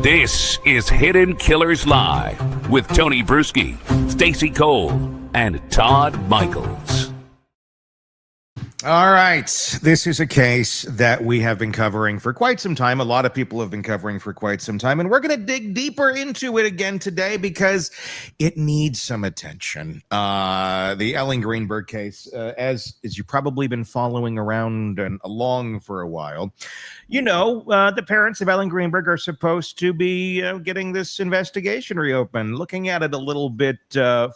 This is Hidden Killers Live with Tony Bruschi, Stacey Cole, and Todd Michaels. All right. This is a case that we have been covering for quite some time. A lot of people have been covering for quite some time, and we're going to dig deeper into it again today because it needs some attention. The Ellen Greenberg case, as you've probably been following around and along for a while, you know, the parents of Ellen Greenberg are supposed to be getting this investigation reopened, looking at it a little bit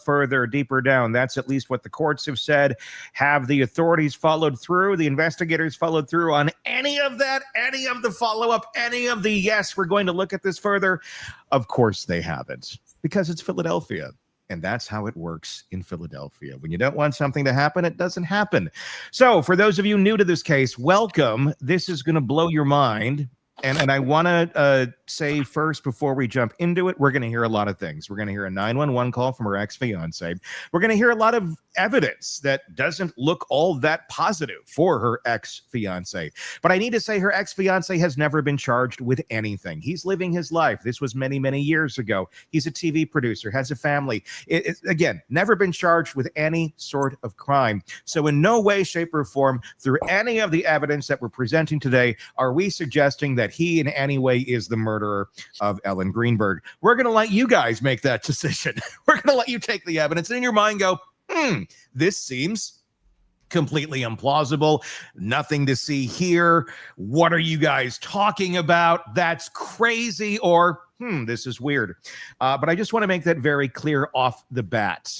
further, deeper down. That's at least what the courts have said. Have the authorities followed through? The investigators followed through on any of that, any of the follow-up, any of the, yes, we're going to look at this further? Of course they haven't, because it's Philadelphia. And that's how it works in Philadelphia. When you don't want something to happen, it doesn't happen. So for those of you new to this case, welcome. This is going to blow your mind. And I want to say first, before we jump into it, we're going to hear a lot of things. We're going to hear a 911 call from her ex-fiance. We're going to hear a lot of evidence that doesn't look all that positive for her ex-fiance. But I need to say her ex-fiance has never been charged with anything. He's living his life. This was many, many years ago. He's a TV producer, has a family. Again, never been charged with any sort of crime. So in no way, shape, or form, through any of the evidence that we're presenting today, are we suggesting that he in any way is the murderer of Ellen Greenberg. We're going to let you guys make that decision. We're going to let you take the evidence and in your mind go, this seems completely implausible. Nothing to see here. What are you guys talking about? That's crazy. Or this is weird. But I just want to make that very clear off the bat.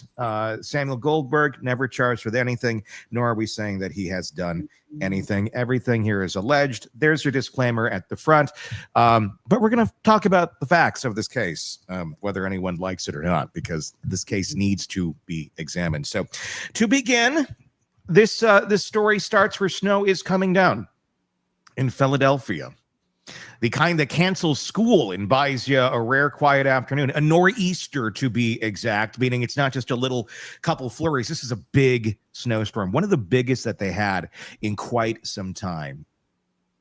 Samuel Goldberg never charged with anything, nor are we saying that he has done anything. Everything here is alleged. There's your disclaimer at the front. But we're going to talk about the facts of this case, whether anyone likes it or not, because this case needs to be examined. So to begin, this story starts where snow is coming down in Philadelphia. The kind that cancels school and buys you a rare quiet afternoon, a nor'easter to be exact, meaning it's not just a little couple flurries. This is a big snowstorm, one of the biggest that they had in quite some time.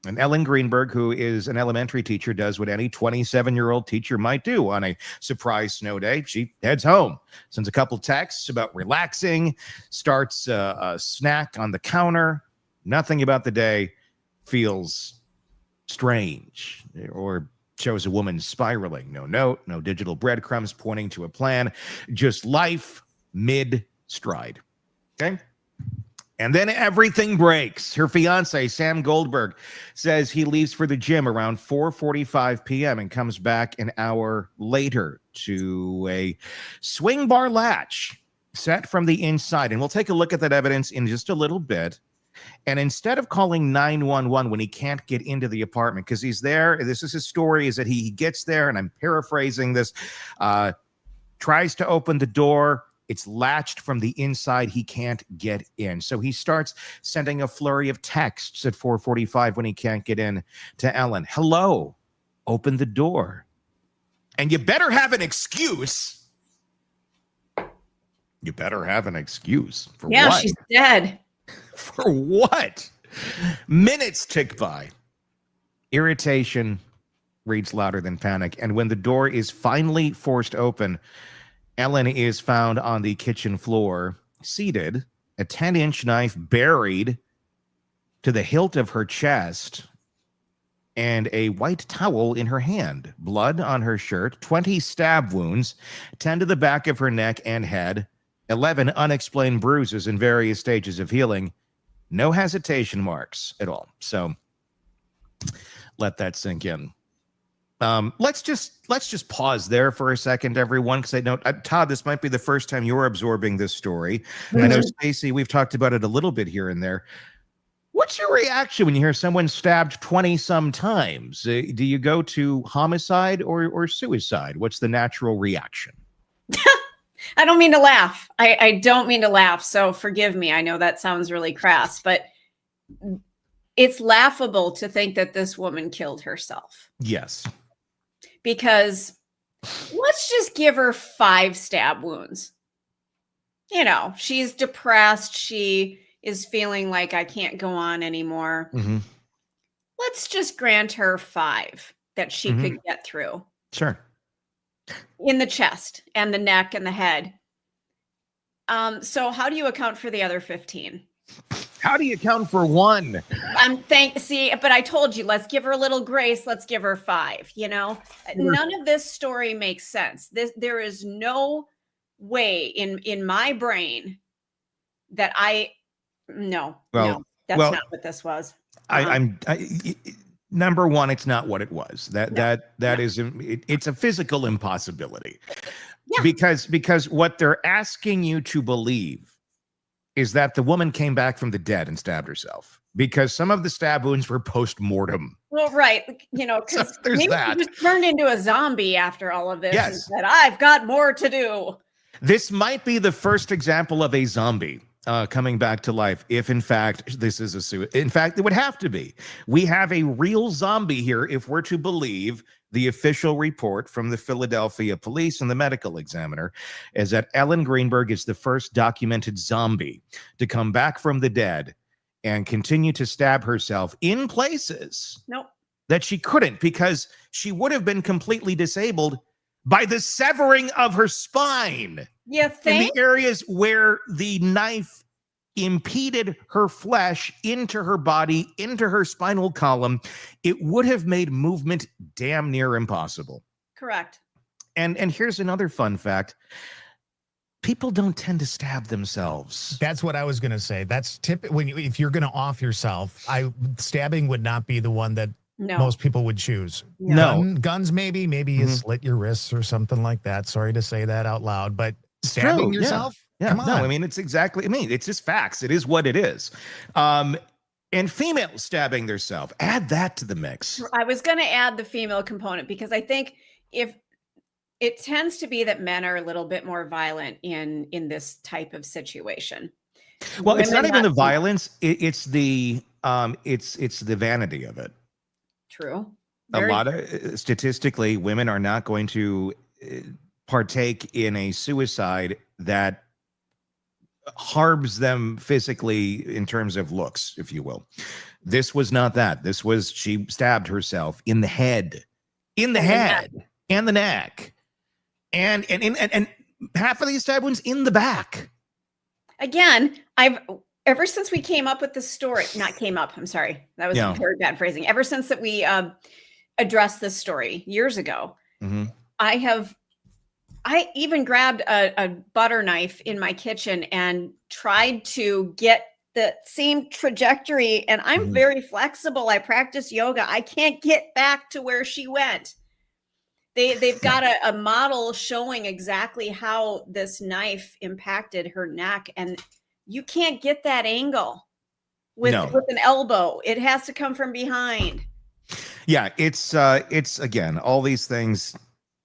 And Ellen Greenberg, who is an elementary teacher, does what any 27-year-old teacher might do on a surprise snow day. She heads home, sends a couple texts about relaxing, starts a snack on the counter. Nothing about the day feels strange or shows a woman spiraling. No note, no digital breadcrumbs pointing to a plan, just life mid-stride. Okay? And then everything breaks. Her fiance, Sam Goldberg, says he leaves for the gym around 4:45 p.m. and comes back an hour later to a swing bar latch set from the inside. And we'll take a look at that evidence in just a little bit. And instead of calling 911 when he can't get into the apartment, because he's there, this is his story, is that he gets there, and I'm paraphrasing this, tries to open the door. It's latched from the inside. He can't get in. So he starts sending a flurry of texts at 4:45 when he can't get in to Ellen. Hello, open the door. And you better have an excuse. You better have an excuse. For yeah, what? She's dead. For what? Minutes tick by. Irritation reads louder than panic. And when the door is finally forced open, Ellen is found on the kitchen floor, seated, a 10-inch knife buried to the hilt of her chest, and a white towel in her hand. Blood on her shirt, 20 stab wounds, 10 to the back of her neck and head, 11 unexplained bruises in various stages of healing. No hesitation marks at all. So let that sink in. Let's just pause there for a second, everyone, because I know, Todd, this might be the first time you're absorbing this story. I know, Stacey, we've talked about it a little bit here and there. What's your reaction when you hear someone stabbed 20-some times? Do you go to homicide or suicide? What's the natural reaction? I don't mean to laugh. I don't mean to laugh. So forgive me. I know that sounds really crass, but it's laughable to think that this woman killed herself. Yes. Because let's just give her 5 stab wounds. You know, she's depressed. She is feeling like I can't go on anymore. Mm-hmm. Let's just grant her 5 that she could get through. Sure. in the chest and the neck and the head. So how do you account for the other 15? How do you account for one? But I told you, let's give her a little grace. Let's give her 5, None of this story makes sense. There is no way in my brain that no, that's not what this was. Number one, it's not what it was. It's a physical impossibility. Yeah. Because what they're asking you to believe is that the woman came back from the dead and stabbed herself, because some of the stab wounds were post-mortem. Well, right. Because there's maybe that. she just turned into a zombie after all of this and Yes. said, I've got more to do. This might be the first example of a zombie coming back to life, if in fact this is in fact, it would have to be. We have a real zombie here if we're to believe the official report from the Philadelphia police and the medical examiner, is that Ellen Greenberg is the first documented zombie to come back from the dead and continue to stab herself in places that she couldn't, because she would have been completely disabled by the severing of her spine. You think? In the areas where the knife impeded her flesh into her body, into her spinal column, it would have made movement damn near impossible. Correct. And here's another fun fact. People don't tend to stab themselves. That's what I was going to say. That's if you're going to off yourself, stabbing would not be the one that most people would choose. No. Guns maybe you slit your wrists or something like that. Sorry to say that out loud, but stabbing yourself? Yeah. Come on. No, I mean, it's just facts. It is what it is. And female stabbing themselves, add that to the mix. I was going to add the female component, because I think if it tends to be that men are a little bit more violent in this type of situation. Well, it's not even the violence. It's the vanity of it. True. Statistically, women are not going to partake in a suicide that harms them physically in terms of looks, if you will. This was not that. This was, she stabbed herself in the head, and the neck, and half of these stab wounds in the back. Again, ever since we came up with the story, I'm sorry. That was very bad phrasing. Ever since that we addressed this story years ago, I even grabbed a butter knife in my kitchen and tried to get the same trajectory. And I'm very flexible. I practice yoga. I can't get back to where she went. They've got a model showing exactly how this knife impacted her neck. And you can't get that angle with an elbow. It has to come from behind. Yeah, it's again, all these things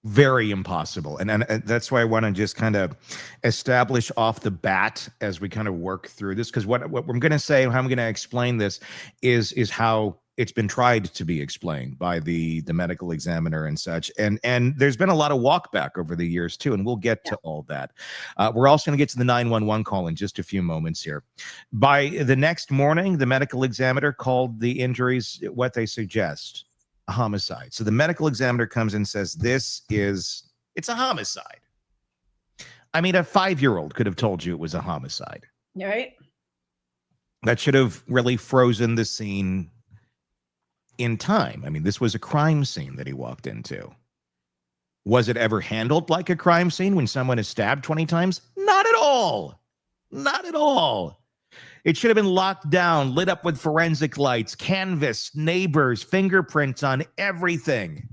very impossible. And that's why I want to just kind of establish off the bat as we kind of work through this, because what I'm going to say, how I'm going to explain this is how it's been tried to be explained by the medical examiner and such. And there's been a lot of walk back over the years too, and we'll get to all that. We're also going to get to the 911 call in just a few moments here. By the next morning, the medical examiner called the injuries what they suggest: a homicide. So the medical examiner comes and says, it's a homicide. I mean, a 5-year-old could have told you it was a homicide. Right. That should have really frozen the scene in time. I mean, this was a crime scene that he walked into. Was it ever handled like a crime scene when someone is stabbed 20 times? Not at all. Not at all. It should have been locked down, lit up with forensic lights, canvas, neighbors, fingerprints on everything.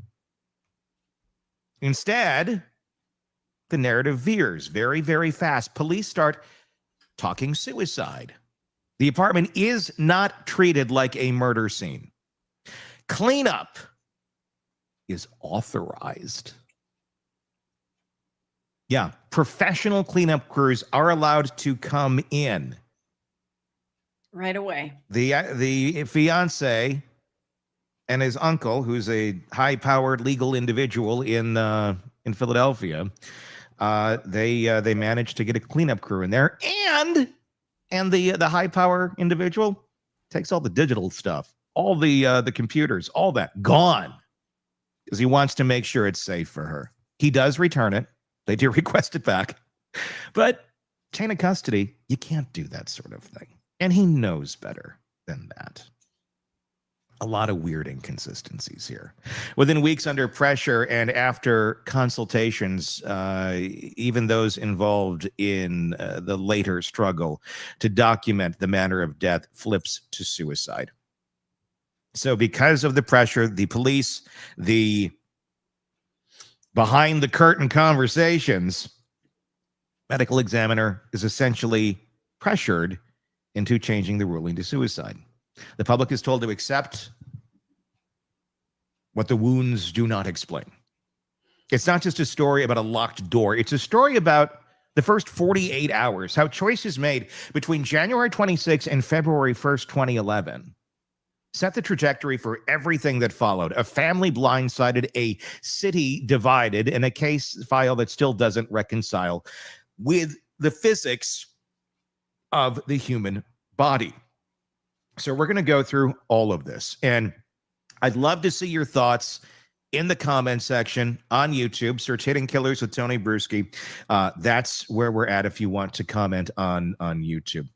Instead, the narrative veers very, very fast. Police start talking suicide. The apartment is not treated like a murder scene. Cleanup is authorized. Yeah, professional cleanup crews are allowed to come in right away. The fiance and his uncle, who's a high-powered legal individual in Philadelphia, they managed to get a cleanup crew in there, and the high-power individual takes all the digital stuff, all the computers, all that gone. because he wants to make sure it's safe for her. He does return it. They do request it back. But chain of custody, you can't do that sort of thing. And he knows better than that. A lot of weird inconsistencies here. Within weeks under pressure and after consultations, even those involved in the later struggle to document the manner of death flips to suicide. So because of the pressure, the police, the behind the curtain conversations, medical examiner is essentially pressured into changing the ruling to suicide. The public is told to accept what the wounds do not explain. It's not just a story about a locked door. It's a story about the first 48 hours, how choices made between January 26 and February 1st, 2011 set the trajectory for everything that followed. A family blindsided, a city divided, and a case file that still doesn't reconcile with the physics of the human body. So we're going to go through all of this, and I'd love to see your thoughts in the comment section on YouTube. Search Hidden Killers with Tony Bruschi. That's where we're at if you want to comment on YouTube.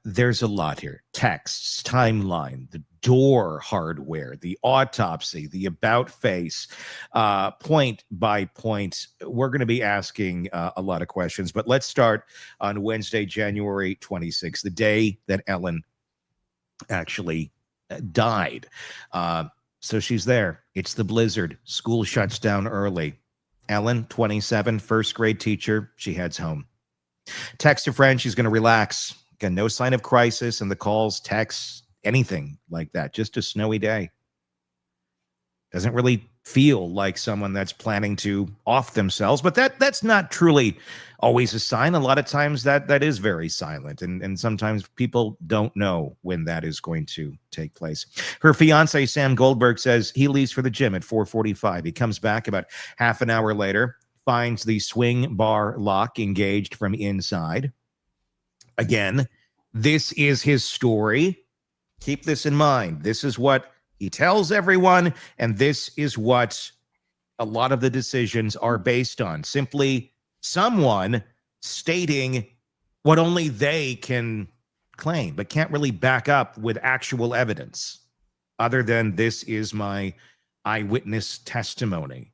There's a lot here. Texts, timeline, the door hardware, the autopsy, the about face, point by point. We're going to be asking a lot of questions, but let's start on Wednesday, January 26th, the day that Ellen actually died. So she's there. It's the blizzard. School shuts down early. Ellen, 27, first grade teacher. She heads home. Text a friend. She's going to relax. Again, no sign of crisis in the calls, texts, anything like that. Just a snowy day. Doesn't really feel like someone that's planning to off themselves, but that's not truly always a sign. A lot of times that is very silent, and sometimes people don't know when that is going to take place. Her fiance, Sam Goldberg, says he leaves for the gym at 4:45. He comes back about half an hour later, finds the swing bar lock engaged from inside. Again, this is his story. Keep this in mind. This is what he tells everyone, and this is what a lot of the decisions are based on. Simply someone stating what only they can claim, but can't really back up with actual evidence, other than this is my eyewitness testimony.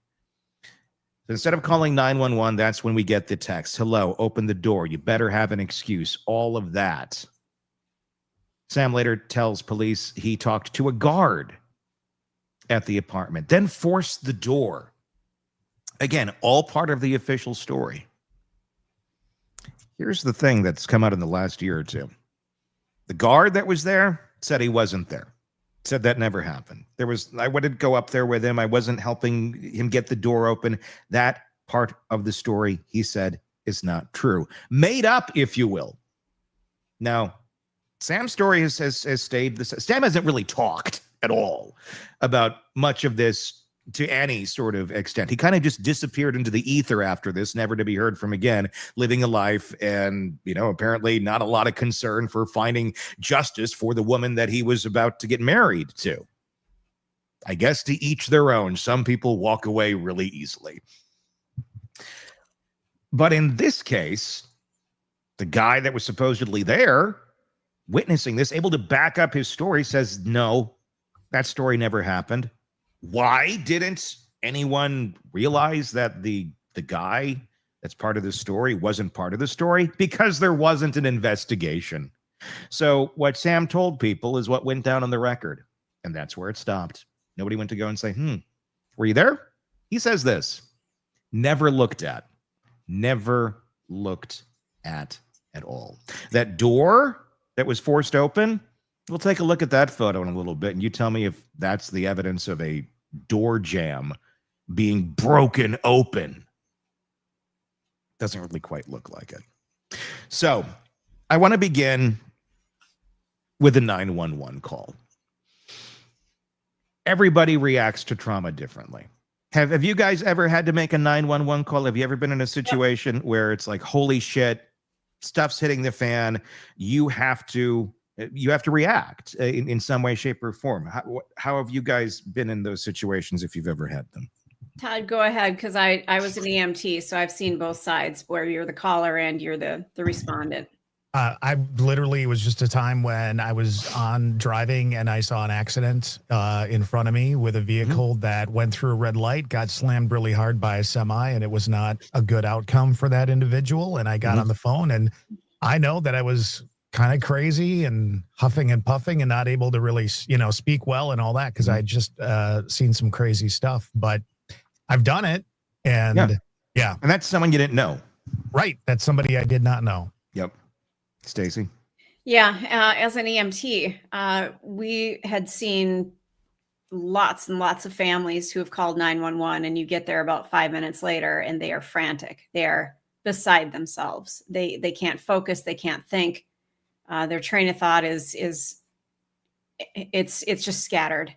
Instead of calling 911, that's when we get the text. Hello, open the door. You better have an excuse. All of that. Sam later tells police he talked to a guard at the apartment, then forced the door. Again, all part of the official story. Here's the thing that's come out in the last year or two. The guard that was there said he wasn't there. Said that never happened. I wouldn't go up there with him. I wasn't helping him get the door open. That part of the story, he said, is not true. Made up, if you will. Now, Sam's story has stayed the same. Sam hasn't really talked at all about much of this to any sort of extent. He kind of just disappeared into the ether after this, never to be heard from again, living a life and, apparently not a lot of concern for finding justice for the woman that he was about to get married to. I guess to each their own. Some people walk away really easily. But in this case, the guy that was supposedly there, witnessing this, able to back up his story, says, no, that story never happened. Why didn't anyone realize that the guy that's part of the story wasn't part of the story? Because there wasn't an investigation. So what Sam told people is what went down on the record, and that's where it stopped. Nobody went to go and say, were you there? He says this, never looked at at all. That door that was forced open, we'll take a look at that photo in a little bit, and you tell me if that's the evidence of a door jamb being broken open. Doesn't really quite look like it. So I want to begin with a 911 call. Everybody reacts to trauma differently. Have you guys ever had to make a 911 call? Have you ever been in a situation where it's like, holy shit, stuff's hitting the fan. You have to You have to react in some way, shape, or form. How have you guys been in those situations if you've ever had them? Todd, go ahead, because I was an EMT, so I've seen both sides where you're the caller and you're the respondent. I literally, it was just a time when I was on driving and I saw an accident in front of me with a vehicle that went through a red light, got slammed really hard by a semi, and it was not a good outcome for that individual. And I got on the phone, and I know that I was kind of crazy and huffing and puffing and not able to really, speak well and all that, because I just seen some crazy stuff. But I've done it, and yeah. And that's someone you didn't know. Right. That's somebody I did not know. Yep. Stacy? Yeah. As an EMT, we had seen lots and lots of families who have called 911, and you get there about 5 minutes later and they are frantic. They are beside themselves. They can't focus. They can't think. Their train of thought is just scattered,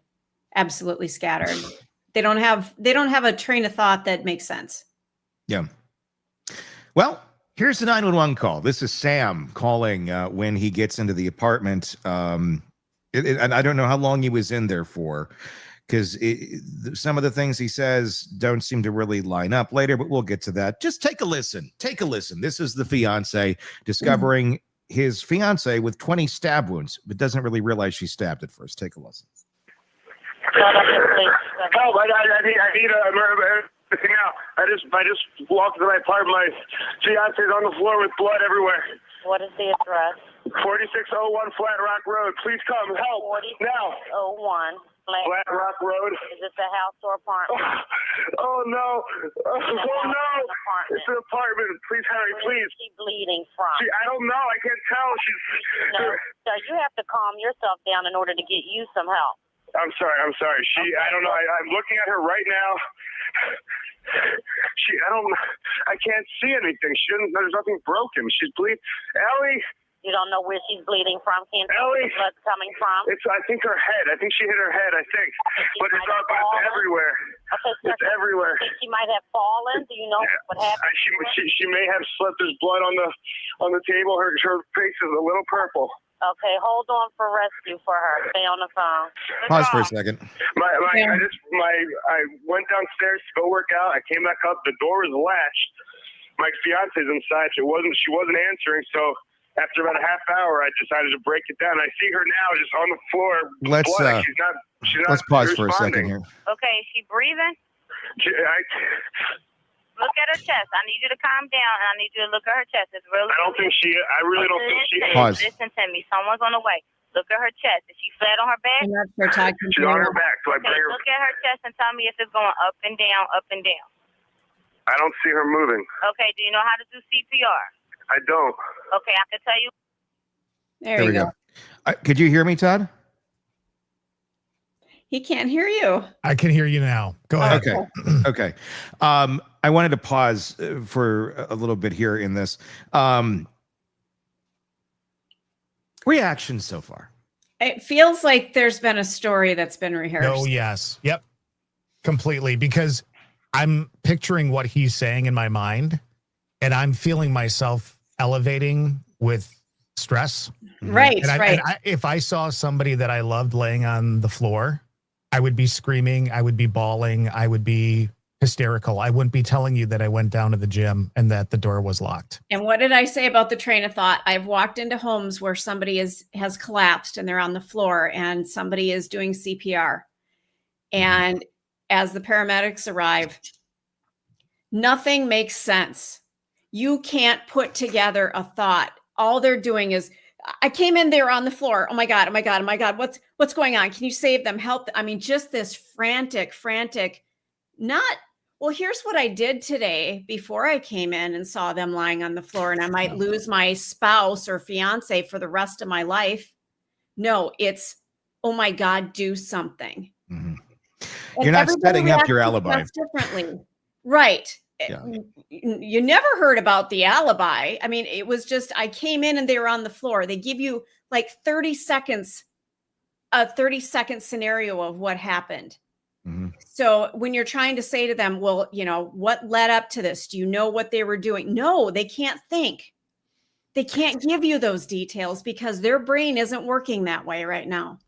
absolutely scattered. They don't have a train of thought that makes sense. Yeah. Well, here's the 911 call. This is Sam calling when he gets into the apartment. And I don't know how long he was in there for, because some of the things he says don't seem to really line up later, but we'll get to that. Just take a listen. Take a listen. This is the fiance discovering his fiance with 20 stab wounds, but doesn't really realize she stabbed at first. Take a listen. Help! I need a emergency now. I just walked to my apartment. My fiance's on the floor with blood everywhere. What is the address? 4601 Flat Rock Road. Please come help now. 4601 Flat Rock Road. Is this a house or apartment? Oh no! Oh no! It's an apartment. Please hurry, please. Where is she bleeding from? I don't know. I can't tell. No, sir, you have to calm yourself down in order to get you some help. I'm sorry. I don't know. I'm looking at her right now. I can't see anything. There's nothing broken. She's bleeding. Ellie! You don't know where she's bleeding from? Can't see where the blood's coming from? I think her head. I think she hit her head, I think. But it's everywhere. Okay, sir, it's everywhere. She might have fallen. Do you know what happened? She may have slipped. There's blood on the table. Her face is a little purple. Okay, hold on for rescue for her. Stay on the phone. Pause for a second. I went downstairs to go work out. I came back up. The door was latched. My fiance's inside. She wasn't answering. So after about a half hour, I decided to break it down. I see her now just on the floor. Let's pause for a second here. Okay, is she breathing? Look at her chest. I need you to calm down, and I need you to look at her chest. It's really. I really don't think she is. Pause. Listen to me. Someone's on the way. Look at her chest. Is she flat on her back? She's on her back. So I bring her. Look at her chest and tell me if it's going up and down, up and down. I don't see her moving. Okay. Do you know how to do CPR? I don't. Okay, I can tell you. There you go. Could you hear me, Todd? He can't hear you. I can hear you now. Go ahead. Okay. I wanted to pause for a little bit here in this. Reaction so far. It feels like there's been a story that's been rehearsed. Oh, yes. Yep. Completely. Because I'm picturing what he's saying in my mind, and I'm feeling myself elevating with stress. Right, right. If I saw somebody that I loved laying on the floor, I would be screaming, I would be bawling, I would be hysterical. I wouldn't be telling you that I went down to the gym and that the door was locked. And what did I say about the train of thought? I've walked into homes where somebody has collapsed and they're on the floor and somebody is doing CPR. And as the paramedics arrive, nothing makes sense. You can't put together a thought. All they're doing is, I came in there on the floor. Oh my God, oh my God, oh my God. What's going on? Can you save them? Help. I mean, just this frantic, well, here's what I did today before I came in and saw them lying on the floor and I might lose my spouse or fiance for the rest of my life. No, it's, oh my God, do something. Mm-hmm. You're not setting up your alibi. Differently. Right. Yeah. You never heard about the alibi. I mean, it was just, I came in and they were on the floor. They give you like 30 seconds, a 30-second scenario of what happened. Mm-hmm. So when you're trying to say to them, well, what led up to this? Do you know what they were doing? No, they can't think. They can't give you those details because their brain isn't working that way right now.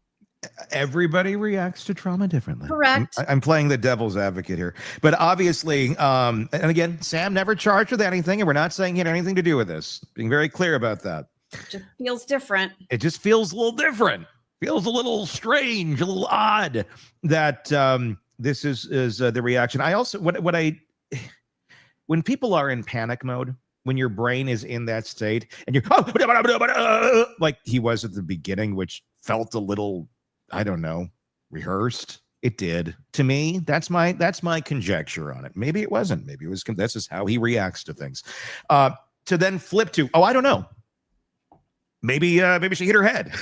Everybody reacts to trauma differently. Correct. I'm playing the devil's advocate here, but obviously, and again, Sam never charged with anything, and we're not saying he had anything to do with this. Being very clear about that. Just feels different. It just feels a little different. Feels a little strange, a little odd that this is the reaction. I also when people are in panic mode, when your brain is in that state, and you're like he was at the beginning, which felt a little, I don't know, rehearsed. It did to me. That's my conjecture on it. Maybe it wasn't. Maybe it was. That's just how he reacts to things. To then flip to, I don't know. Maybe she hit her head.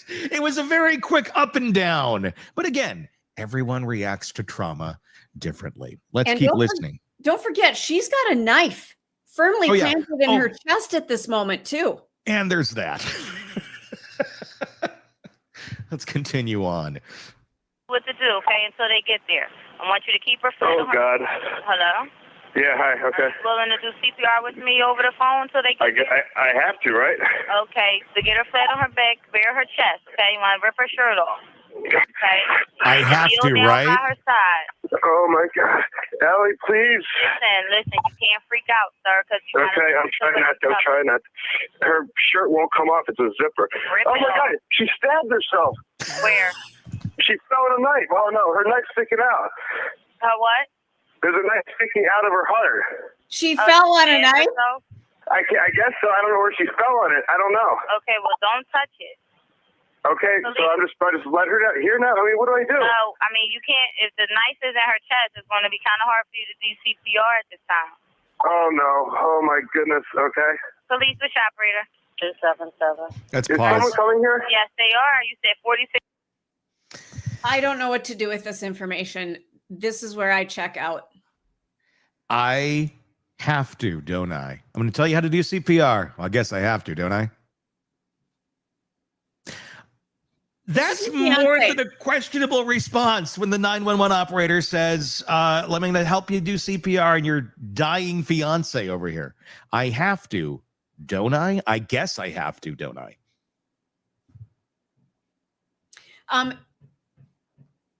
It was a very quick up and down. But again, everyone reacts to trauma differently. Let's keep listening. Don't forget, she's got a knife firmly planted in her chest at this moment too. And there's that. Let's continue on. What to do, okay, until they get there. I want you to keep her fed. Oh, God. Hello? Yeah, hi, okay. Are you willing to do CPR with me over the phone until they get there? I have to, right? Okay, so get her flat on her back, bare her chest, okay? You want to rip her shirt off, okay? I have to, Kneel down right? by her side. Oh, my God. Ellie, please. Listen, you can't freak out, sir, because you Okay, I'm trying not to. Her shirt won't come off. It's a zipper. Oh, my God. She stabbed herself. Where? She fell with a knife. Oh, no. Her knife's sticking out. Her what? There's a knife sticking out of her heart. She fell on a knife? I guess so. I don't know where she fell on it. I don't know. Okay, well, don't touch it. Okay, so I just let her down. Here now. I mean, what do I do? No, I mean, you can't. If the knife is in her chest, it's going to be kind of hard for you to do CPR at this time. Oh, no. Oh, my goodness. Okay. Police with operator. 277. Let's Is pause. someone coming here? Yes, they are. You said 46. I don't know what to do with this information. This is where I check out. I have to, don't I? I'm going to tell you how to do CPR. Well, I guess I have to, don't I? That's more than a questionable response when the 911 operator says, let me help you do CPR and your dying fiance over here. I have to, don't I? I guess I have to, don't I?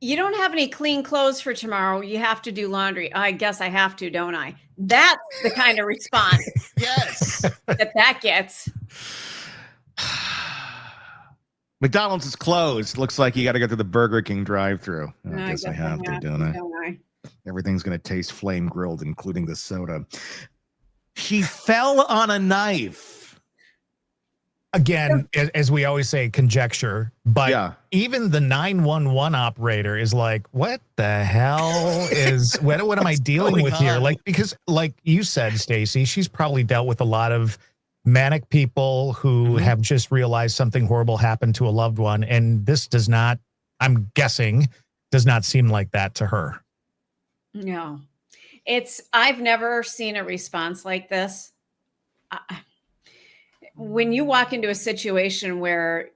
You don't have any clean clothes for tomorrow. You have to do laundry. I guess I have to, don't I? That's the kind of response Yes. that gets. McDonald's is closed. Looks like you got to go to the Burger King drive-thru. I guess I have to, don't I? Everything's going to taste flame grilled, including the soda. She fell on a knife. Again, as we always say, conjecture, but even the 911 operator is like, what the hell is, what am I dealing with here? Like, because like you said, Stacey, she's probably dealt with a lot of manic people who have just realized something horrible happened to a loved one. And this does not, I'm guessing, does not seem like that to her. No, I've never seen a response like this. When you walk into a situation where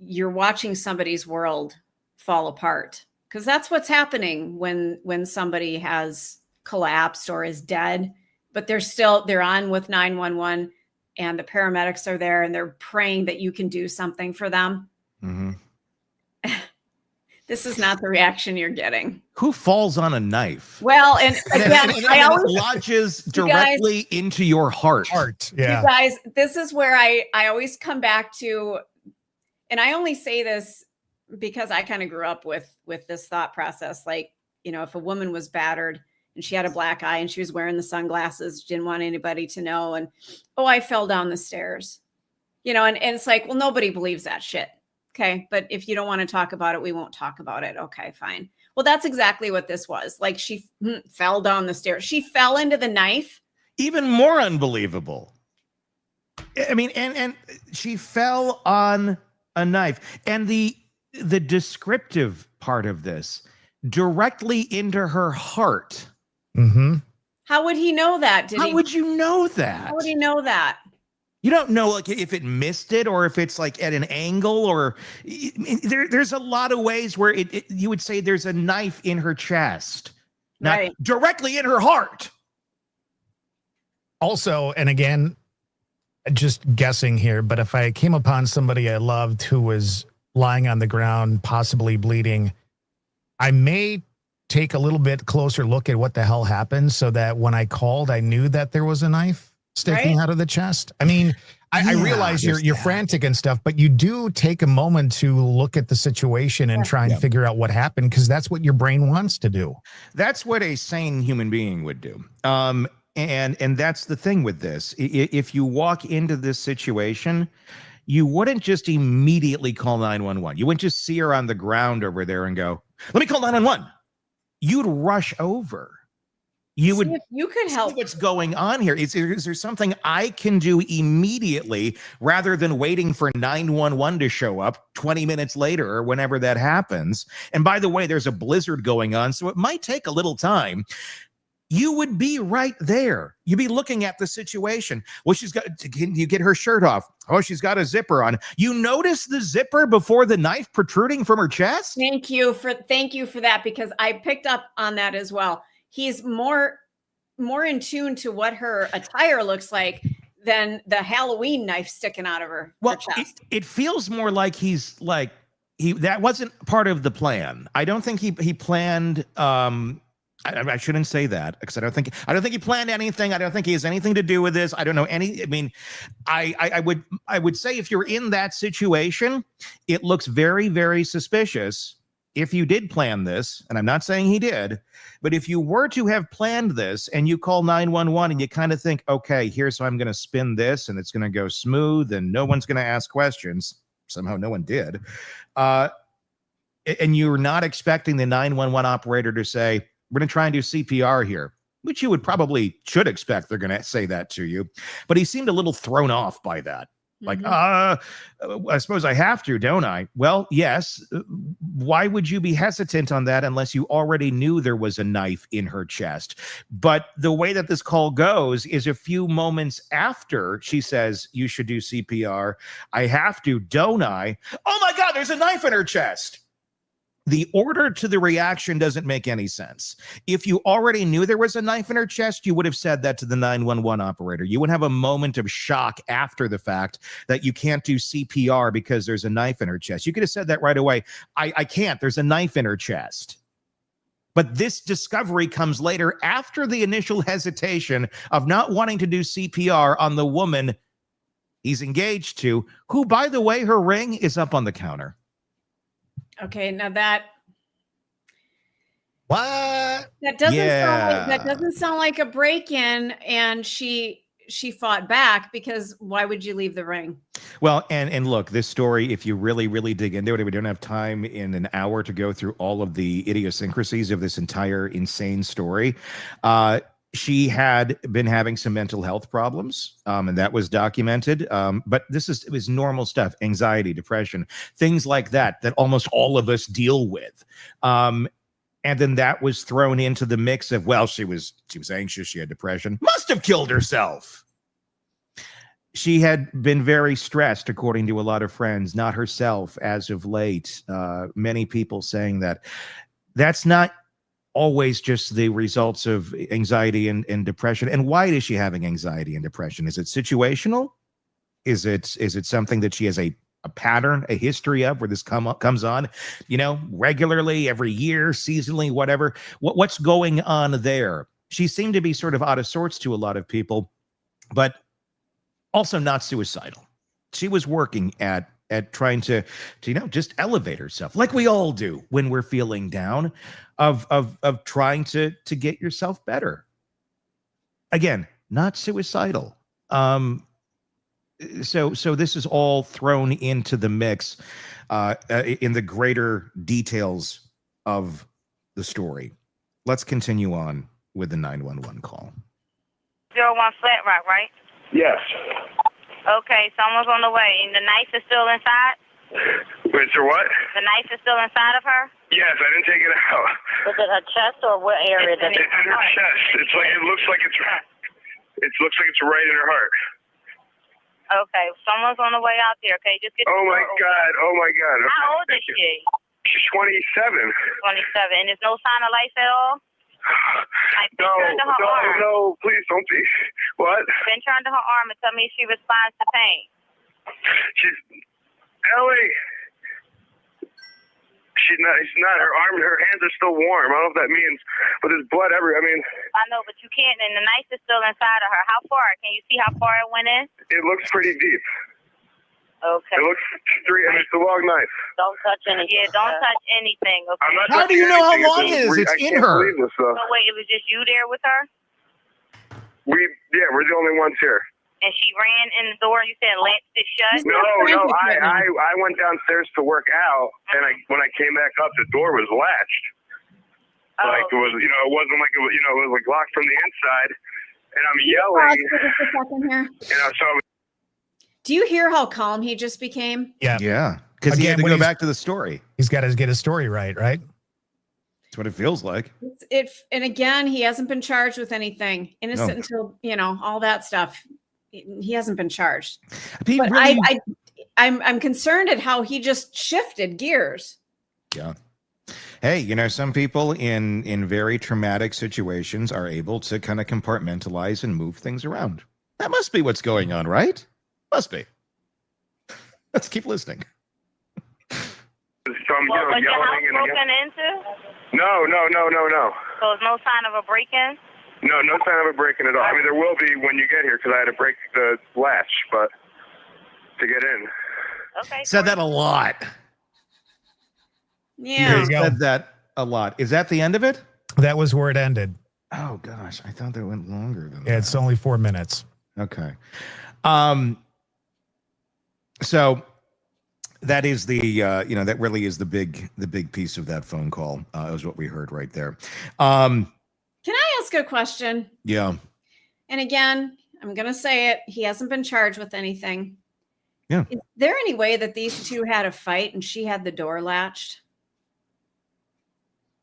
you're watching somebody's world fall apart, because that's what's happening when somebody has collapsed or is dead, but they're on with 911 and the paramedics are there and they're praying that you can do something for them. Mm-hmm. This is not the reaction you're getting. Who falls on a knife? Well, and again, I always lodges directly into your heart. Yeah. You guys, this is where I always come back to, and I only say this because I kind of grew up with this thought process. Like, you know, if a woman was battered and she had a black eye and she was wearing the sunglasses, didn't want anybody to know, and I fell down the stairs, you know, and it's like, well, nobody believes that shit. Okay. But if you don't want to talk about it, we won't talk about it. Okay, fine. Well, that's exactly what this was. Like she fell down the stairs. She fell into the knife. Even more unbelievable. I mean, and she fell on a knife. And the descriptive part of this, directly into her heart. Mm-hmm. How would he know that? How would you know that? How would he know that? You don't know, like, if it missed it or if it's like at an angle, or there's a lot of ways where you would say there's a knife in her chest, not directly in her heart. Also, and again, just guessing here, but if I came upon somebody I loved who was lying on the ground, possibly bleeding, I may take a little bit closer look at what the hell happened so that when I called, I knew that there was a knife sticking out of the chest. I mean, I realize you're frantic and stuff, but you do take a moment to look at the situation and try and figure out what happened, because that's what your brain wants to do. That's what a sane human being would do. And that's the thing with this. If you walk into this situation, you wouldn't just immediately call 911. You wouldn't just see her on the ground over there and go, let me call 911. You'd rush over. You would. If you could help. See what's going on here? Is there something I can do immediately rather than waiting for 911 to show up 20 minutes later or whenever that happens? And by the way, there's a blizzard going on, so it might take a little time. You would be right there. You'd be looking at the situation. Well, can you get her shirt off? Oh, she's got a zipper on. You notice the zipper before the knife protruding from her chest? Thank you for that, because I picked up on that as well. He's more in tune to what her attire looks like than the Halloween knife sticking out of her chest. It feels more like that wasn't part of the plan. I don't think he planned. I shouldn't say that, because I don't think he planned anything. I don't think he has anything to do with this. I don't know any. I mean, I would say if you're in that situation, it looks very, very suspicious if you did plan this, and I'm not saying he did, but if you were to have planned this and you call 911 and you kind of think, okay, here's how I'm going to spin this and it's going to go smooth and no one's going to ask questions. Somehow no one did. And you're not expecting the 911 operator to say, we're going to try and do CPR here, which you should expect they're going to say that to you. But he seemed a little thrown off by that. Like, I suppose I have to, don't I? Well, yes. Why would you be hesitant on that unless you already knew there was a knife in her chest? But the way that this call goes is a few moments after she says, you should do CPR. I have to, don't I? Oh my God, there's a knife in her chest. The order to the reaction doesn't make any sense. If you already knew there was a knife in her chest, you would have said that to the 911 operator. You would have a moment of shock after the fact that you can't do CPR because there's a knife in her chest. You could have said that right away. I can't. There's a knife in her chest. But this discovery comes later after the initial hesitation of not wanting to do CPR on the woman he's engaged to, who, by the way, her ring is up on the counter. Okay, now what? That doesn't sound like a break-in, and she fought back, because why would you leave the ring? Well, and look, this story, if you really, really dig into it, we don't have time in an hour to go through all of the idiosyncrasies of this entire insane story. She had been having some mental health problems, and that was documented. But it was normal stuff: anxiety, depression, things like that almost all of us deal with. And then that was thrown into the mix of, well, she was anxious, she had depression, must have killed herself. She had been very stressed, according to a lot of friends, not herself as of late. Many people saying that that's not always just the results of anxiety and depression. And why is she having anxiety and depression? Is it situational? Is it something that she has a pattern, a history of, where this comes on, regularly, every year, seasonally, whatever? What's going on there? She seemed to be sort of out of sorts to a lot of people, but also not suicidal. She was working at trying to just elevate herself, like we all do when we're feeling down, of trying to get yourself better. Again, not suicidal. So this is all thrown into the mix in the greater details of the story. Let's continue on with the 911 call. 01 Flat Rock, right? Yes. Okay, someone's on the way. And the knife is still inside? Wait, so what? The knife is still inside of her? Yes, I didn't take it out. Was it her chest, or what area? It's in her chest. It looks like it's right in her heart. Okay, someone's on the way out there. Okay, just get. Oh my God! How old is she? She's 27. 27, and there's no sign of life at all. Like, No, pinch her under her arm. no, please don't be. What? Pinch her under her arm and tell me if she responds to pain. She's Ellie. She's not. Her arm, her hands are still warm. I don't know what that means, but there's blood everywhere. I mean, I know, but you can't, and the knife is still inside of her. How far? Can you see how far it went in? it looks pretty deep. Okay. It looks it's a long knife. Don't touch anything. Yeah, don't touch anything. Okay. I'm not How do touching you know how anything. long it is? It's I in can't her. believe this, though. So wait, it was just you there with her, We're the only ones here. and she ran in the door. You said latched it shut. No, I went downstairs to work out, and when I came back up, the door was latched. Like it was, it wasn't like it was, it was like locked from the inside, and I'm yelling. Pause for just a second here. So I was Do you hear how calm he just became? Yeah. Yeah, because he Again, had to when go he's- back to the story. He's got to get his story right, right? That's what it feels like. And again, he hasn't been charged with anything. Innocent until, all that stuff. He hasn't been charged. But I'm concerned at how he just shifted gears. Yeah. Hey, some people in very traumatic situations are able to kind of compartmentalize and move things around. That must be what's going on, right? Must be. Let's keep listening. So I'm Was your house yelling and broken into? No. So there's no sign of a break-in? No sign of a break-in at all. I mean, there will be when you get here because I had to break the latch, but to get in. Okay. Said that a lot. Yeah. you go. Said that a lot. Is that the end of it? That was where it ended. Oh gosh, I thought that went longer than Yeah, that. it's only 4 minutes. Okay. So that is the that really is the big piece of that phone call, is what we heard right there. Can I ask a question? Yeah. And again, I'm going to say it. He hasn't been charged with anything. Yeah. Is there any way that these two had a fight and she had the door latched?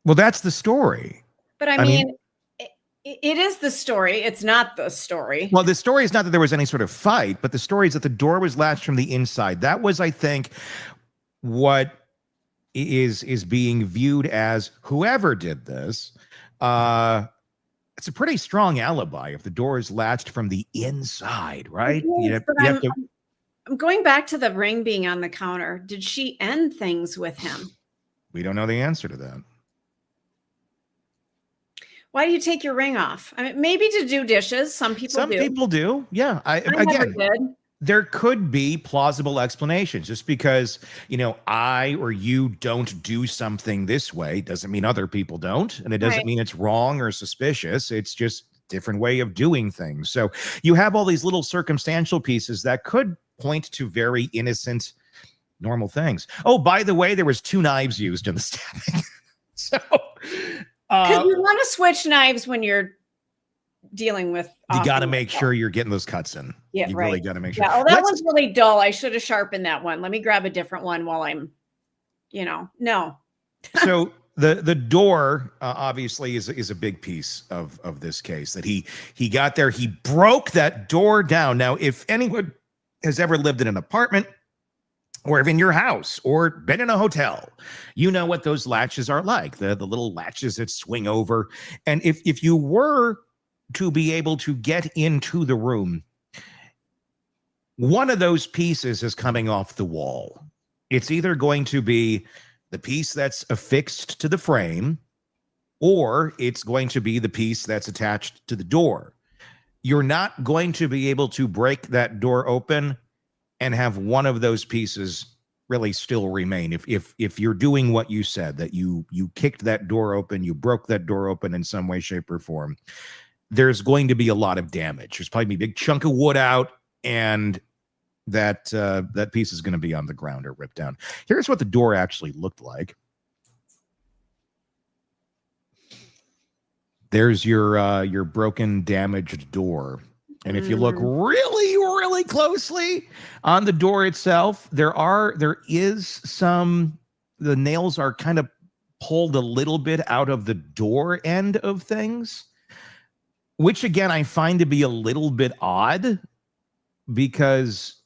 Well, that's the story. But I mean, it is the story. It's not the story. Well, the story is not that there was any sort of fight, but the story is that the door was latched from the inside. That was, I think, what is being viewed as whoever did this. It's a pretty strong alibi if the door is latched from the inside, right? Yes, I'm going back to the ring being on the counter. Did she end things with him? We don't know the answer to that. Why do you take your ring off? I mean, maybe to do dishes. Some people do. Yeah. I never did. There could be plausible explanations. Just because, I or you don't do something this way doesn't mean other people don't. And it doesn't mean it's wrong or suspicious. It's just a different way of doing things. So you have all these little circumstantial pieces that could point to very innocent, normal things. Oh, by the way, there was 2 knives used in the stabbing. So Because you want to switch knives when you're dealing with. you got to make sure you're getting those cuts in. Yeah, you right. really got to make sure. Yeah, oh, that one's really dull. I should have sharpened that one. Let me grab a different one while I'm, no. So the door obviously is a big piece of this case that he got there. He broke that door down. Now, if anyone has ever lived in an apartment or in your house or been in a hotel, you know what those latches are like, the little latches that swing over. And if you were to be able to get into the room, one of those pieces is coming off the wall. It's either going to be the piece that's affixed to the frame, or it's going to be the piece that's attached to the door. You're not going to be able to break that door open and have one of those pieces really still remain. If you're doing what you said, that you kicked that door open, you broke that door open in some way, shape, or form, there's going to be a lot of damage. There's probably a big chunk of wood out, and that piece is going to be on the ground or ripped down. Here's what the door actually looked like. There's your broken, damaged door. And if you look really, really closely on the door itself, the nails are kind of pulled a little bit out of the door end of things, which again, I find to be a little bit odd, because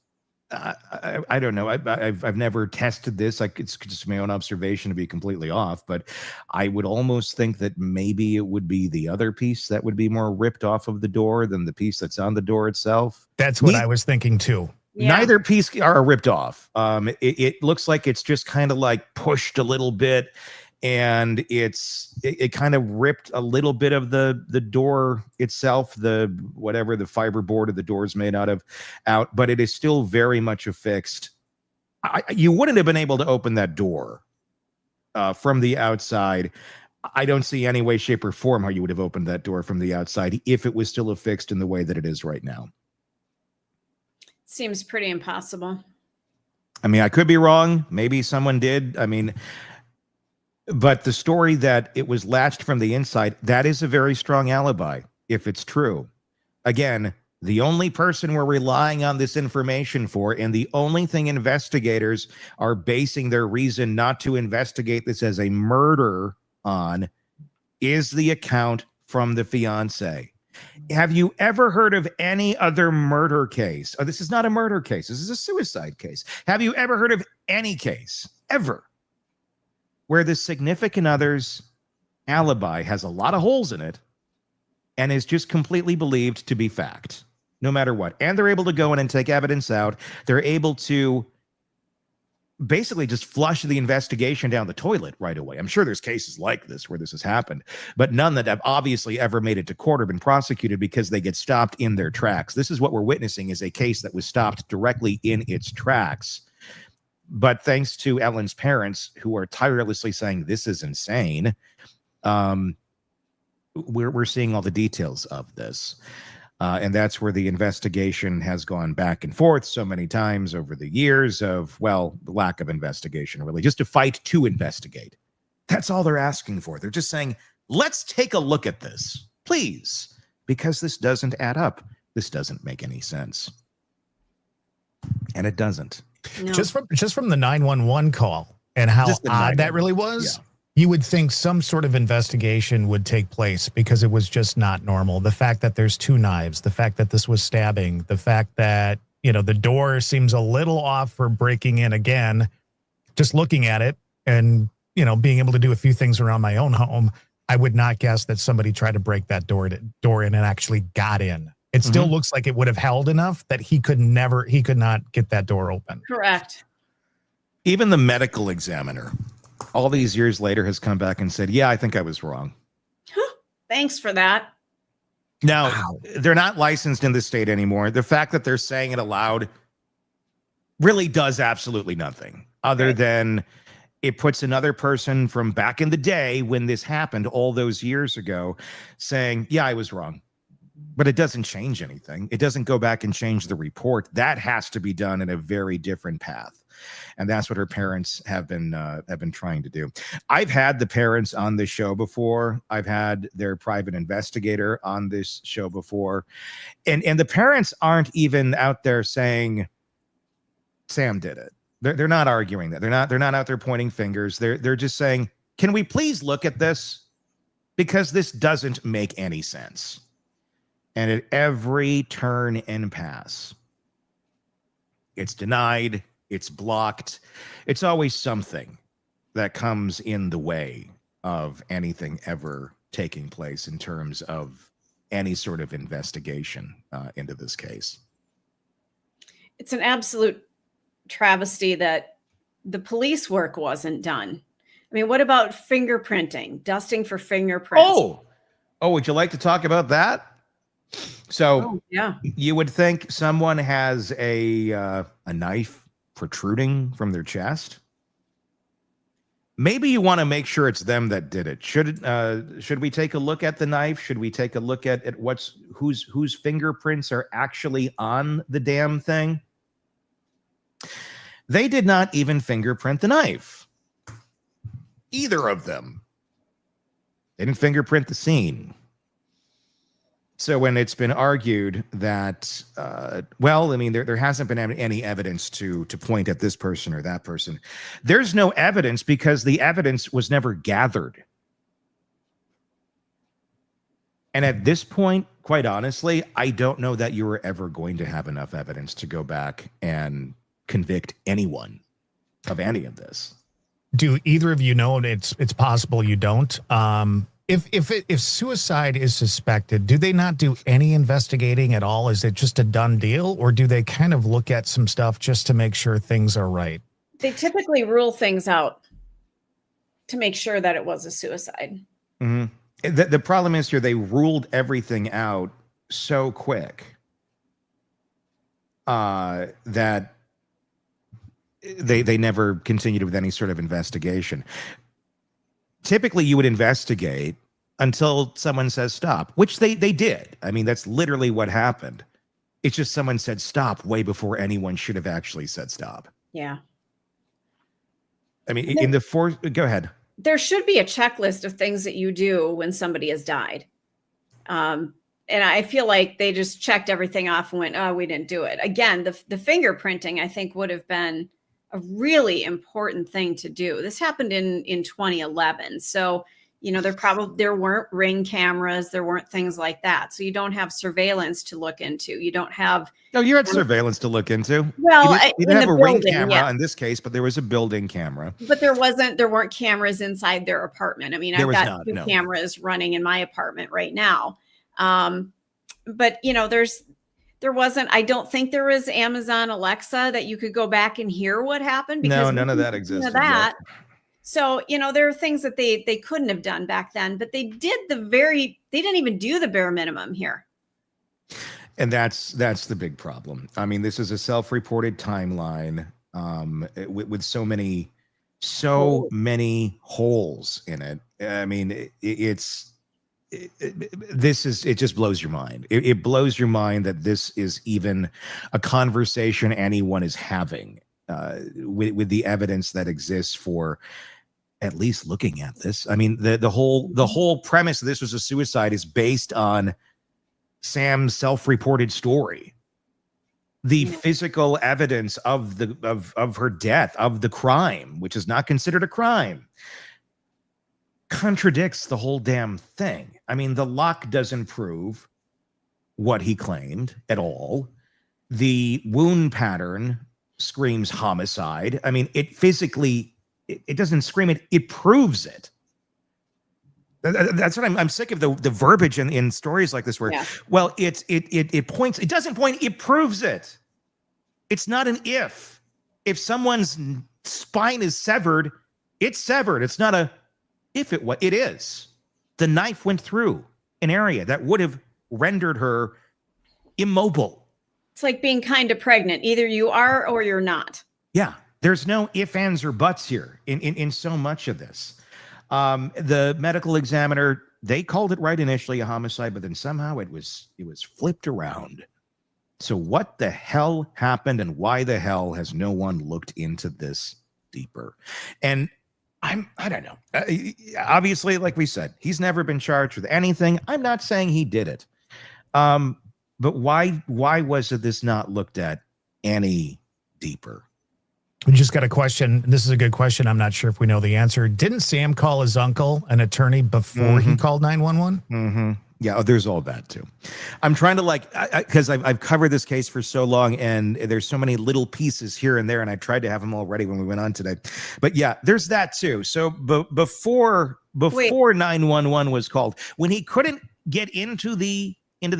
I don't know. I've never tested this. It's just my own observation to be completely off, but I would almost think that maybe it would be the other piece that would be more ripped off of the door than the piece that's on the door itself. That's what I was thinking too. Yeah. Neither piece are ripped off. It looks like it's just kind of like pushed a little bit, and it kind of ripped a little bit of the door itself, the whatever the fiber board of the door is made out, but it is still very much affixed. You wouldn't have been able to open that door from the outside. I don't see any way, shape, or form how you would have opened that door from the outside if it was still affixed in the way that it is right now. Seems pretty impossible. I mean, I could be wrong. Maybe someone did. I mean, but the story that it was latched from the inside, that is a very strong alibi, if it's true. Again, the only person we're relying on this information for, and the only thing investigators are basing their reason not to investigate this as a murder on, is the account from the fiance. Have you ever heard of any other murder case? Oh, this is not a murder case. This is a suicide case. Have you ever heard of any case, ever, where the significant other's alibi has a lot of holes in it and is just completely believed to be fact, no matter what? And they're able to go in and take evidence out. They're able to basically just flush the investigation down the toilet right away. I'm sure there's cases like this where this has happened, but none that have obviously ever made it to court or been prosecuted because they get stopped in their tracks. This is what we're witnessing, is a case that was stopped directly in its tracks. But thanks to Ellen's parents, who are tirelessly saying this is insane, we're seeing all the details of this. And that's where the investigation has gone back and forth so many times over the years of, well, the lack of investigation, really, just a fight to investigate. That's all they're asking for. They're just saying, let's take a look at this, please, because this doesn't add up. This doesn't make any sense. And it doesn't. No. Just from the 911 call and how odd that really was. Yeah. You would think some sort of investigation would take place because it was just not normal. The fact that there's two knives, the fact that this was stabbing, the fact that, the door seems a little off for breaking in again, just looking at it and, being able to do a few things around my own home, I would not guess that somebody tried to break that door in and actually got in. It still looks like it would have held enough that he could not get that door open. Correct. Even the medical examiner, all these years later, has come back and said, yeah, I think I was wrong. Thanks for that. Now, they're not licensed in the state anymore. The fact that they're saying it aloud really does absolutely nothing other than it puts another person from back in the day when this happened all those years ago saying, yeah, I was wrong. But it doesn't change anything. It doesn't go back and change the report. That has to be done in a very different path. And that's what her parents have been trying to do. I've had the parents on this show before. I've had their private investigator on this show before. And the parents aren't even out there saying Sam did it. They're not arguing that. They're not out there pointing fingers. They're just saying, can we please look at this? Because this doesn't make any sense. And at every turn and pass, it's denied, it's blocked. It's always something that comes in the way of anything ever taking place in terms of any sort of investigation into this case. It's an absolute travesty that the police work wasn't done. I mean, what about fingerprinting, dusting for fingerprints? Oh, would you like to talk about that? So yeah, you would think someone has a knife protruding from their chest. Maybe you want to make sure it's them that did it. Should we take a look at the knife? Should we take a look at whose fingerprints are actually on the damn thing? They did not even fingerprint the knife. Either of them. They didn't fingerprint the scene. So when it's been argued that, there hasn't been any evidence to point at this person or that person. There's no evidence because the evidence was never gathered. And at this point, quite honestly, I don't know that you were ever going to have enough evidence to go back and convict anyone of any of this. Do either of you know? It's possible you don't. If suicide is suspected, do they not do any investigating at all? Is it just a done deal, or do they kind of look at some stuff just to make sure things are right? They typically rule things out to make sure that it was a suicide. Mm-hmm. The problem is here, they ruled everything out so quick that they never continued with any sort of investigation. Typically, you would investigate until someone says stop, which they did. I mean, that's literally what happened. It's just someone said stop way before anyone should have actually said stop. Yeah. I mean, in the fourth, go ahead. There should be a checklist of things that you do when somebody has died. And I feel like they just checked everything off and went, oh, we didn't do it. Again, the fingerprinting, I think, would have been a really important thing to do. This happened in 2011. So, there weren't Ring cameras. There weren't things like that. So you don't have surveillance to look into. You don't have. No, you had surveillance to look into. Well, you didn't have a Ring camera in this case, but there was a building camera. But there weren't cameras inside their apartment. I mean, I've got two cameras running in my apartment right now. But there wasn't, I don't think there was Amazon Alexa that you could go back and hear what happened. Because no, none of that existed. So, there are things that they couldn't have done back then, but they didn't even do the bare minimum here. And that's the big problem. I mean, this is a self-reported timeline with so many holes in it. I mean, it just blows your mind. It blows your mind that this is even a conversation anyone is having with the evidence that exists for at least looking at this. I mean, the whole premise that this was a suicide is based on Sam's self-reported story. The physical evidence of her death, of the crime, which is not considered a crime, contradicts the whole damn thing. I mean, the lock doesn't prove what he claimed at all. The wound pattern screams homicide. I mean, it physically, it doesn't scream it, it proves it. That's what I'm sick of the verbiage in stories like this where, well, it points, it doesn't point, it proves it. It's not an if. If someone's spine is severed, it's severed. It's not a if it was, it is. The knife went through an area that would have rendered her immobile. It's like being kind of pregnant. Either you are or you're not. Yeah. There's no ifs, ands, or buts here in so much of this. The medical examiner, they called it right initially a homicide, but then somehow it was flipped around. So what the hell happened, and why the hell has no one looked into this deeper? And I don't know. Obviously, like we said, he's never been charged with anything. I'm not saying he did it. But why was this not looked at any deeper? We just got a question. This is a good question. I'm not sure if we know the answer. Didn't Sam call his uncle an attorney before he called 911? Mm-hmm. Yeah, there's all that too. I'm trying to because I've covered this case for so long, and there's so many little pieces here and there, and I tried to have them all ready when we went on today. But yeah, there's that too. So before 911 was called, when he couldn't get into the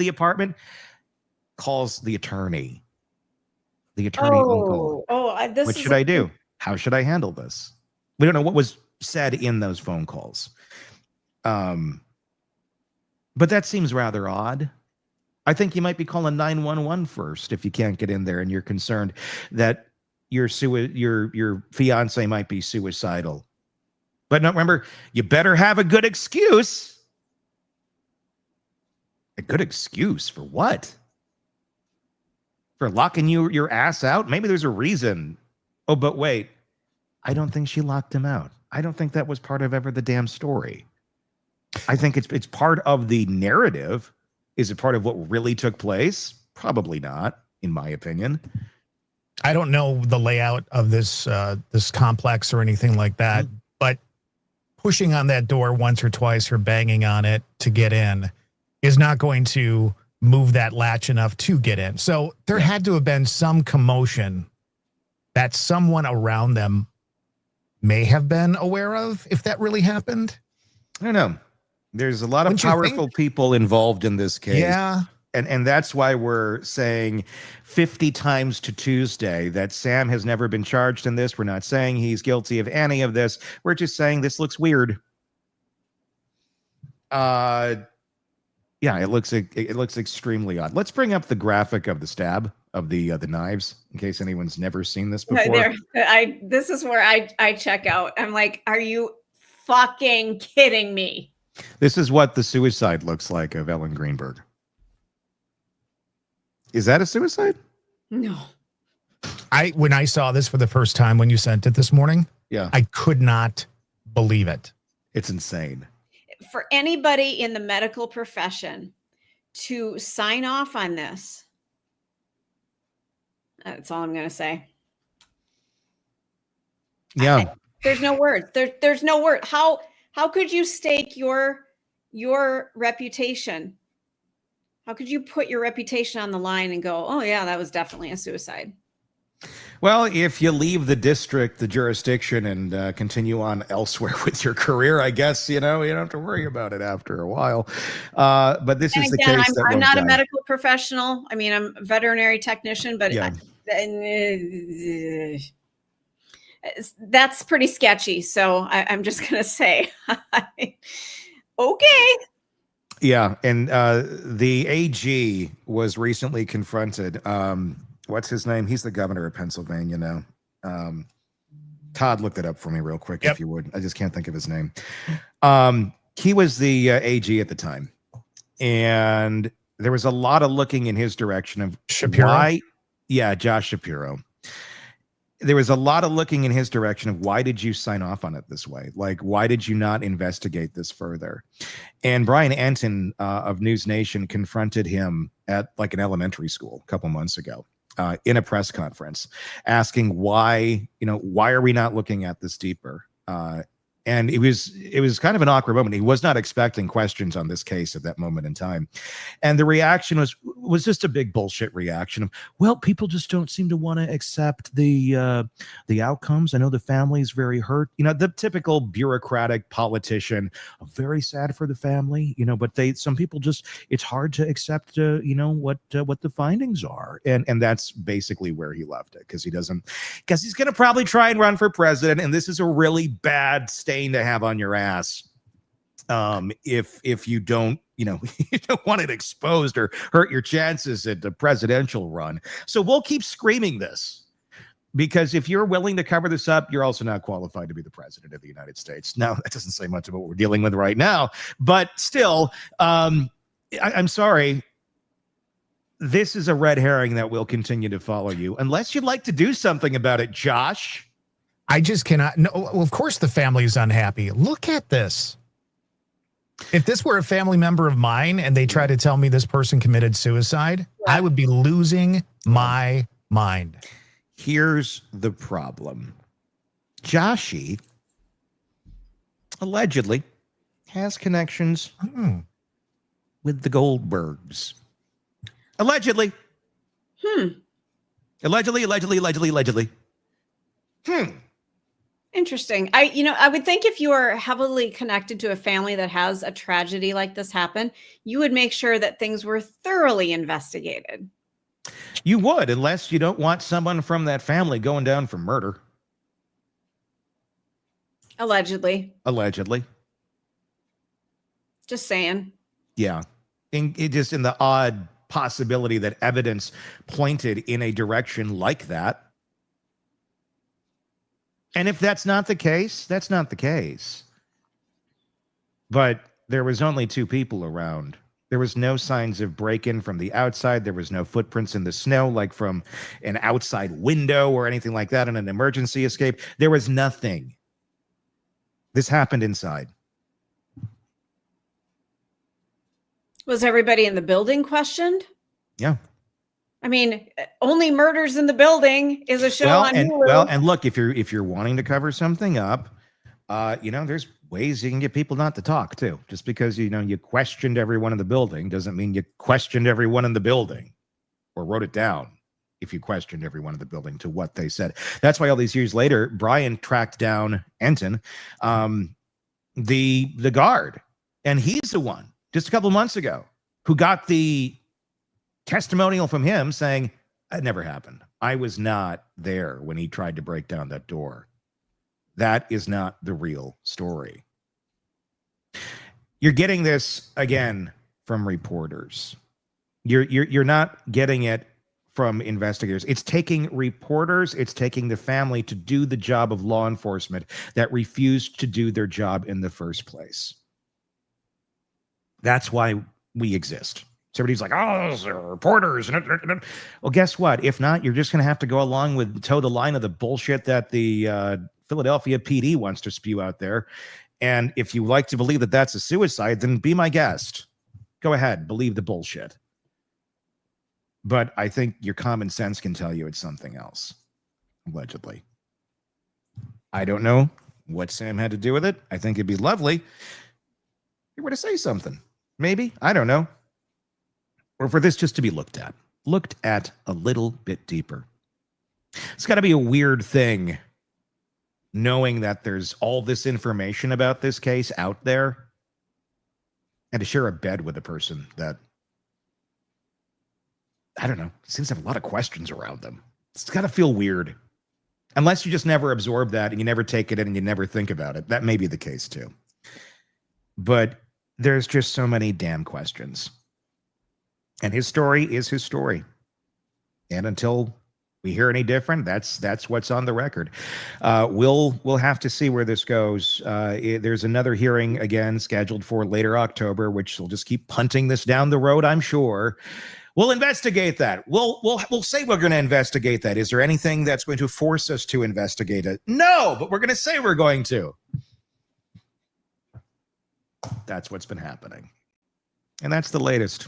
apartment, calls the attorney. The attorney uncle. What should I do? How should I handle this? We don't know what was said in those phone calls. But that seems rather odd. I think you might be calling 911 first if you can't get in there and you're concerned that your fiance might be suicidal. But no, remember, you better have a good excuse. A good excuse for what? For locking your ass out? Maybe there's a reason. Oh, but wait. I don't think she locked him out. I don't think that was part of ever the damn story. I think it's part of the narrative. Is it part of what really took place? Probably not, in my opinion. I don't know the layout of this complex or anything like that, but pushing on that door once or twice or banging on it to get in is not going to move that latch enough to get in. So there had to have been some commotion that someone around them may have been aware of if that really happened? I don't know. There's a lot of Wouldn't you powerful think? people involved in this case. Yeah. And that's why we're saying 50 times to Tuesday that Sam has never been charged in this. We're not saying he's guilty of any of this. We're just saying this looks weird. Yeah, it looks extremely odd. Let's bring up the graphic of the stab of the knives in case anyone's never seen this before. This is where I check out. I'm like, are you fucking kidding me? This is what the suicide looks like of Ellen Greenberg. Is that a suicide? No. When I saw this for the first time when you sent it this morning, Yeah. I could not believe it. It's insane. For anybody in the medical profession to sign off on this, that's all I'm going to say. Yeah. There's no words. There's no word. How could you stake your reputation? How could you put your reputation on the line and go, oh yeah, that was definitely a suicide? Well, if you leave the district, the jurisdiction, and continue on elsewhere with your career, I guess, you don't have to worry about it after a while. But this is the case. I'm not a medical professional. I mean, I'm a veterinary technician, but yeah. That's pretty sketchy. So I'm just going to say, okay. Yeah. And the AG was recently confronted. What's his name? He's the governor of Pennsylvania now. Todd, look that up for me real quick, if you would. I just can't think of his name. He was the AG at the time. And there was a lot of looking in his direction of Shapiro? Josh Shapiro. There was a lot of looking in his direction of why did you sign off on it this way? Like, why did you not investigate this further? And Brian Anton of News Nation confronted him at like an elementary school a couple months ago in a press conference, asking why are we not looking at this deeper? And it was kind of an awkward moment. He was not expecting questions on this case at that moment in time. And the reaction was just a big bullshit reaction of, well, people just don't seem to want to accept the outcomes. I know the family is very hurt. The typical bureaucratic politician, very sad for the family, but some people just, it's hard to accept, what the findings are. And that's basically where he left it because he's going to probably try and run for president. And this is a really bad stain to have on your ass if you don't you don't want it exposed or hurt your chances at the presidential run. So we'll keep screaming this because if you're willing to cover this up, you're also not qualified to be the president of the United States. Now, that doesn't say much about what we're dealing with right now, but still, I'm sorry. This is a red herring that will continue to follow you unless you'd like to do something about it, Josh. I just cannot. No, of course the family is unhappy. Look at this. If this were a family member of mine and they tried to tell me this person committed suicide, I would be losing my mind. Here's the problem. Joshy allegedly has connections with the Goldbergs. Allegedly. Allegedly. Interesting. I would think if you are heavily connected to a family that has a tragedy like this happen, you would make sure that things were thoroughly investigated. You would, unless you don't want someone from that family going down for murder. Allegedly. Just saying. Yeah. In the odd possibility that evidence pointed in a direction like that. And if that's not the case, that's not the case. But there was only two people around. There was no signs of break-in from the outside. There was no footprints in the snow, like from an outside window or anything like that in an emergency escape. There was nothing. This happened inside. Was everybody in the building questioned? Yeah. I mean, only murders in the building is a show on Hulu. Well, and look, if you're wanting to cover something up, there's ways you can get people not to talk too. Just because you questioned everyone in the building doesn't mean you questioned everyone in the building or wrote it down. if you questioned everyone in the building to what they said. That's why all these years later, Brian tracked down Enton, the guard, and he's the one just a couple of months ago who got the testimonial from him saying it never happened. I was not there when he tried to break down that door. That is not the real story. You're getting this again from reporters. You're not getting it from investigators. It's taking reporters, it's taking the family to do the job of law enforcement that refused to do their job in the first place. That's why we exist. Somebody's like, oh, those are reporters. Well, guess what? If not, you're just going to have to go along with toe the line of the bullshit that the Philadelphia PD wants to spew out there. And if you like to believe that that's a suicide, then be my guest. Go ahead, believe the bullshit. But I think your common sense can tell you it's something else, allegedly. I don't know what Sam had to do with it. I think it'd be lovely if you were to say something. Maybe. I don't know. Or for this just to be looked at a little bit deeper. It's got to be a weird thing knowing that there's all this information about this case out there and to share a bed with a person that, I don't know, seems to have a lot of questions around them. It's got to feel weird. Unless you just never absorb that and you never take it in and you never think about it. That may be the case too. But there's just so many damn questions. And his story is his story. And until we hear any different, that's what's on the record. We'll have to see where this goes. There's another hearing again scheduled for later October, which will just keep punting this down the road, I'm sure. We'll investigate that. We'll say we're going to investigate that. Is there anything that's going to force us to investigate it? No, but we're going to say we're going to. That's what's been happening. And that's the latest.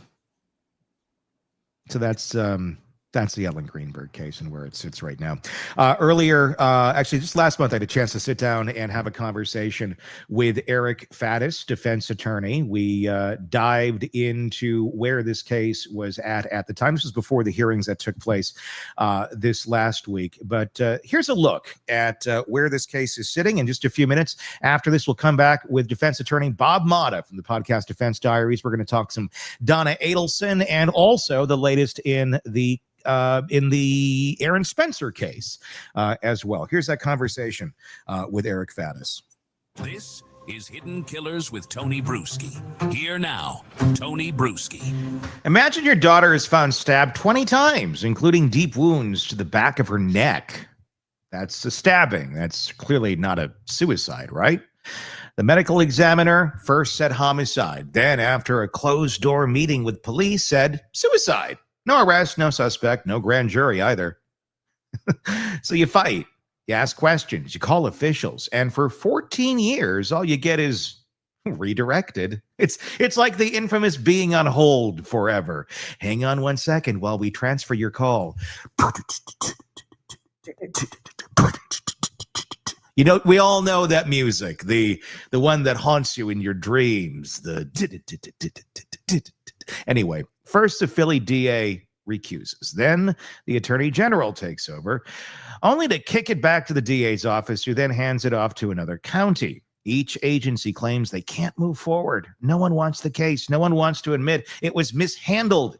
So that's the Ellen Greenberg case and where it sits right now. Earlier, actually just last month, I had a chance to sit down and have a conversation with Eric Faddis, defense attorney. We dived into where this case was at the time. This was before the hearings that took place this last week. But here's a look at where this case is sitting. In just a few minutes after this, we'll come back with defense attorney Bob Motta from the podcast Defense Diaries. We're going to talk some Donna Adelson and also the latest in the Aaron Spencer case as well. Here's that conversation with Eric Faddis. This is Hidden Killers with Tony Bruschi. Here now, Tony Bruschi. Imagine your daughter is found stabbed 20 times, including deep wounds to the back of her neck. That's a stabbing. That's clearly not a suicide, right? The medical examiner first said homicide. Then, after a closed-door meeting with police, said suicide. No arrest, no suspect, no grand jury either. So you fight, you ask questions, you call officials, and for 14 years, all you get is redirected. It's like the infamous being on hold forever. Hang on 1 second while we transfer your call. You know, we all know that music, the one that haunts you in your dreams. Anyway, first the Philly DA recuses. Then the Attorney General takes over, only to kick it back to the DA's office, who then hands it off to another county. Each agency claims they can't move forward. No one wants the case. No one wants to admit it was mishandled.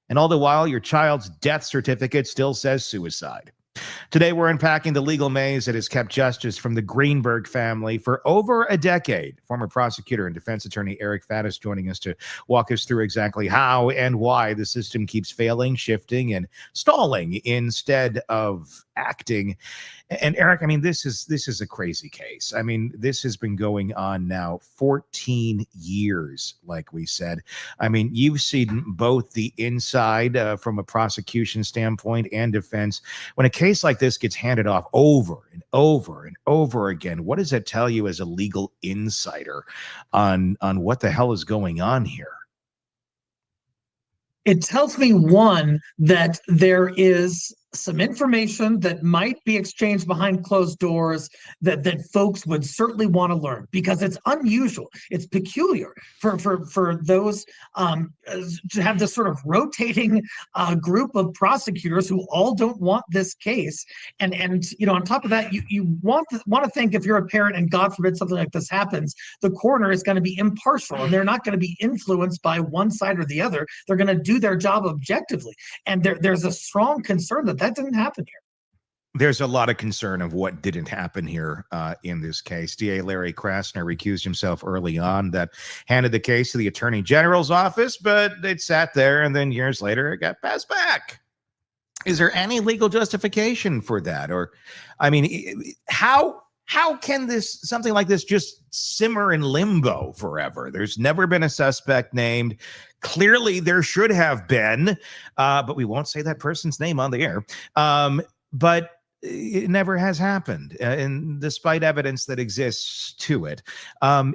And all the while, your child's death certificate still says suicide. Today, we're unpacking the legal maze that has kept justice from the Greenberg family for over a decade. Former prosecutor and defense attorney Eric Faddis joining us to walk us through exactly how and why the system keeps failing, shifting, and stalling instead of acting. And Eric, I mean, this is a crazy case. I mean, this has been going on now 14 years, like we said. I mean, you've seen both the inside from a prosecution standpoint and defense. When a case like this gets handed off over and over and over again, what does that tell you as a legal insider on what the hell is going on here? It tells me, one, that there is some information that might be exchanged behind closed doors that folks would certainly want to learn, because it's unusual. It's peculiar for those to have this sort of rotating group of prosecutors who all don't want this case. And on top of that, you want to think, if you're a parent and God forbid something like this happens, the coroner is going to be impartial and they're not going to be influenced by one side or the other. They're going to do their job objectively. And there's a strong concern that didn't happen here. There's a lot of concern of what didn't happen here in this case. DA Larry Krasner recused himself early on. That handed the case to the Attorney General's office, but it sat there, and then years later it got passed back. Is there any legal justification for that? Or, I mean, how can something like this just simmer in limbo forever? There's never been a suspect named. Clearly there should have been, but we won't say that person's name on the air. But it never has happened. And despite evidence that exists to it,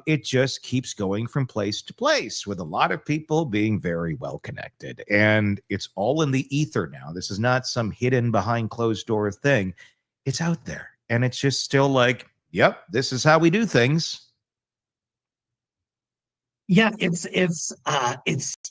it just keeps going from place to place, with a lot of people being very well connected. And it's all in the ether now. This is not some hidden behind closed door thing. It's out there. And it's just still like, yep, this is how we do things. Yeah, it's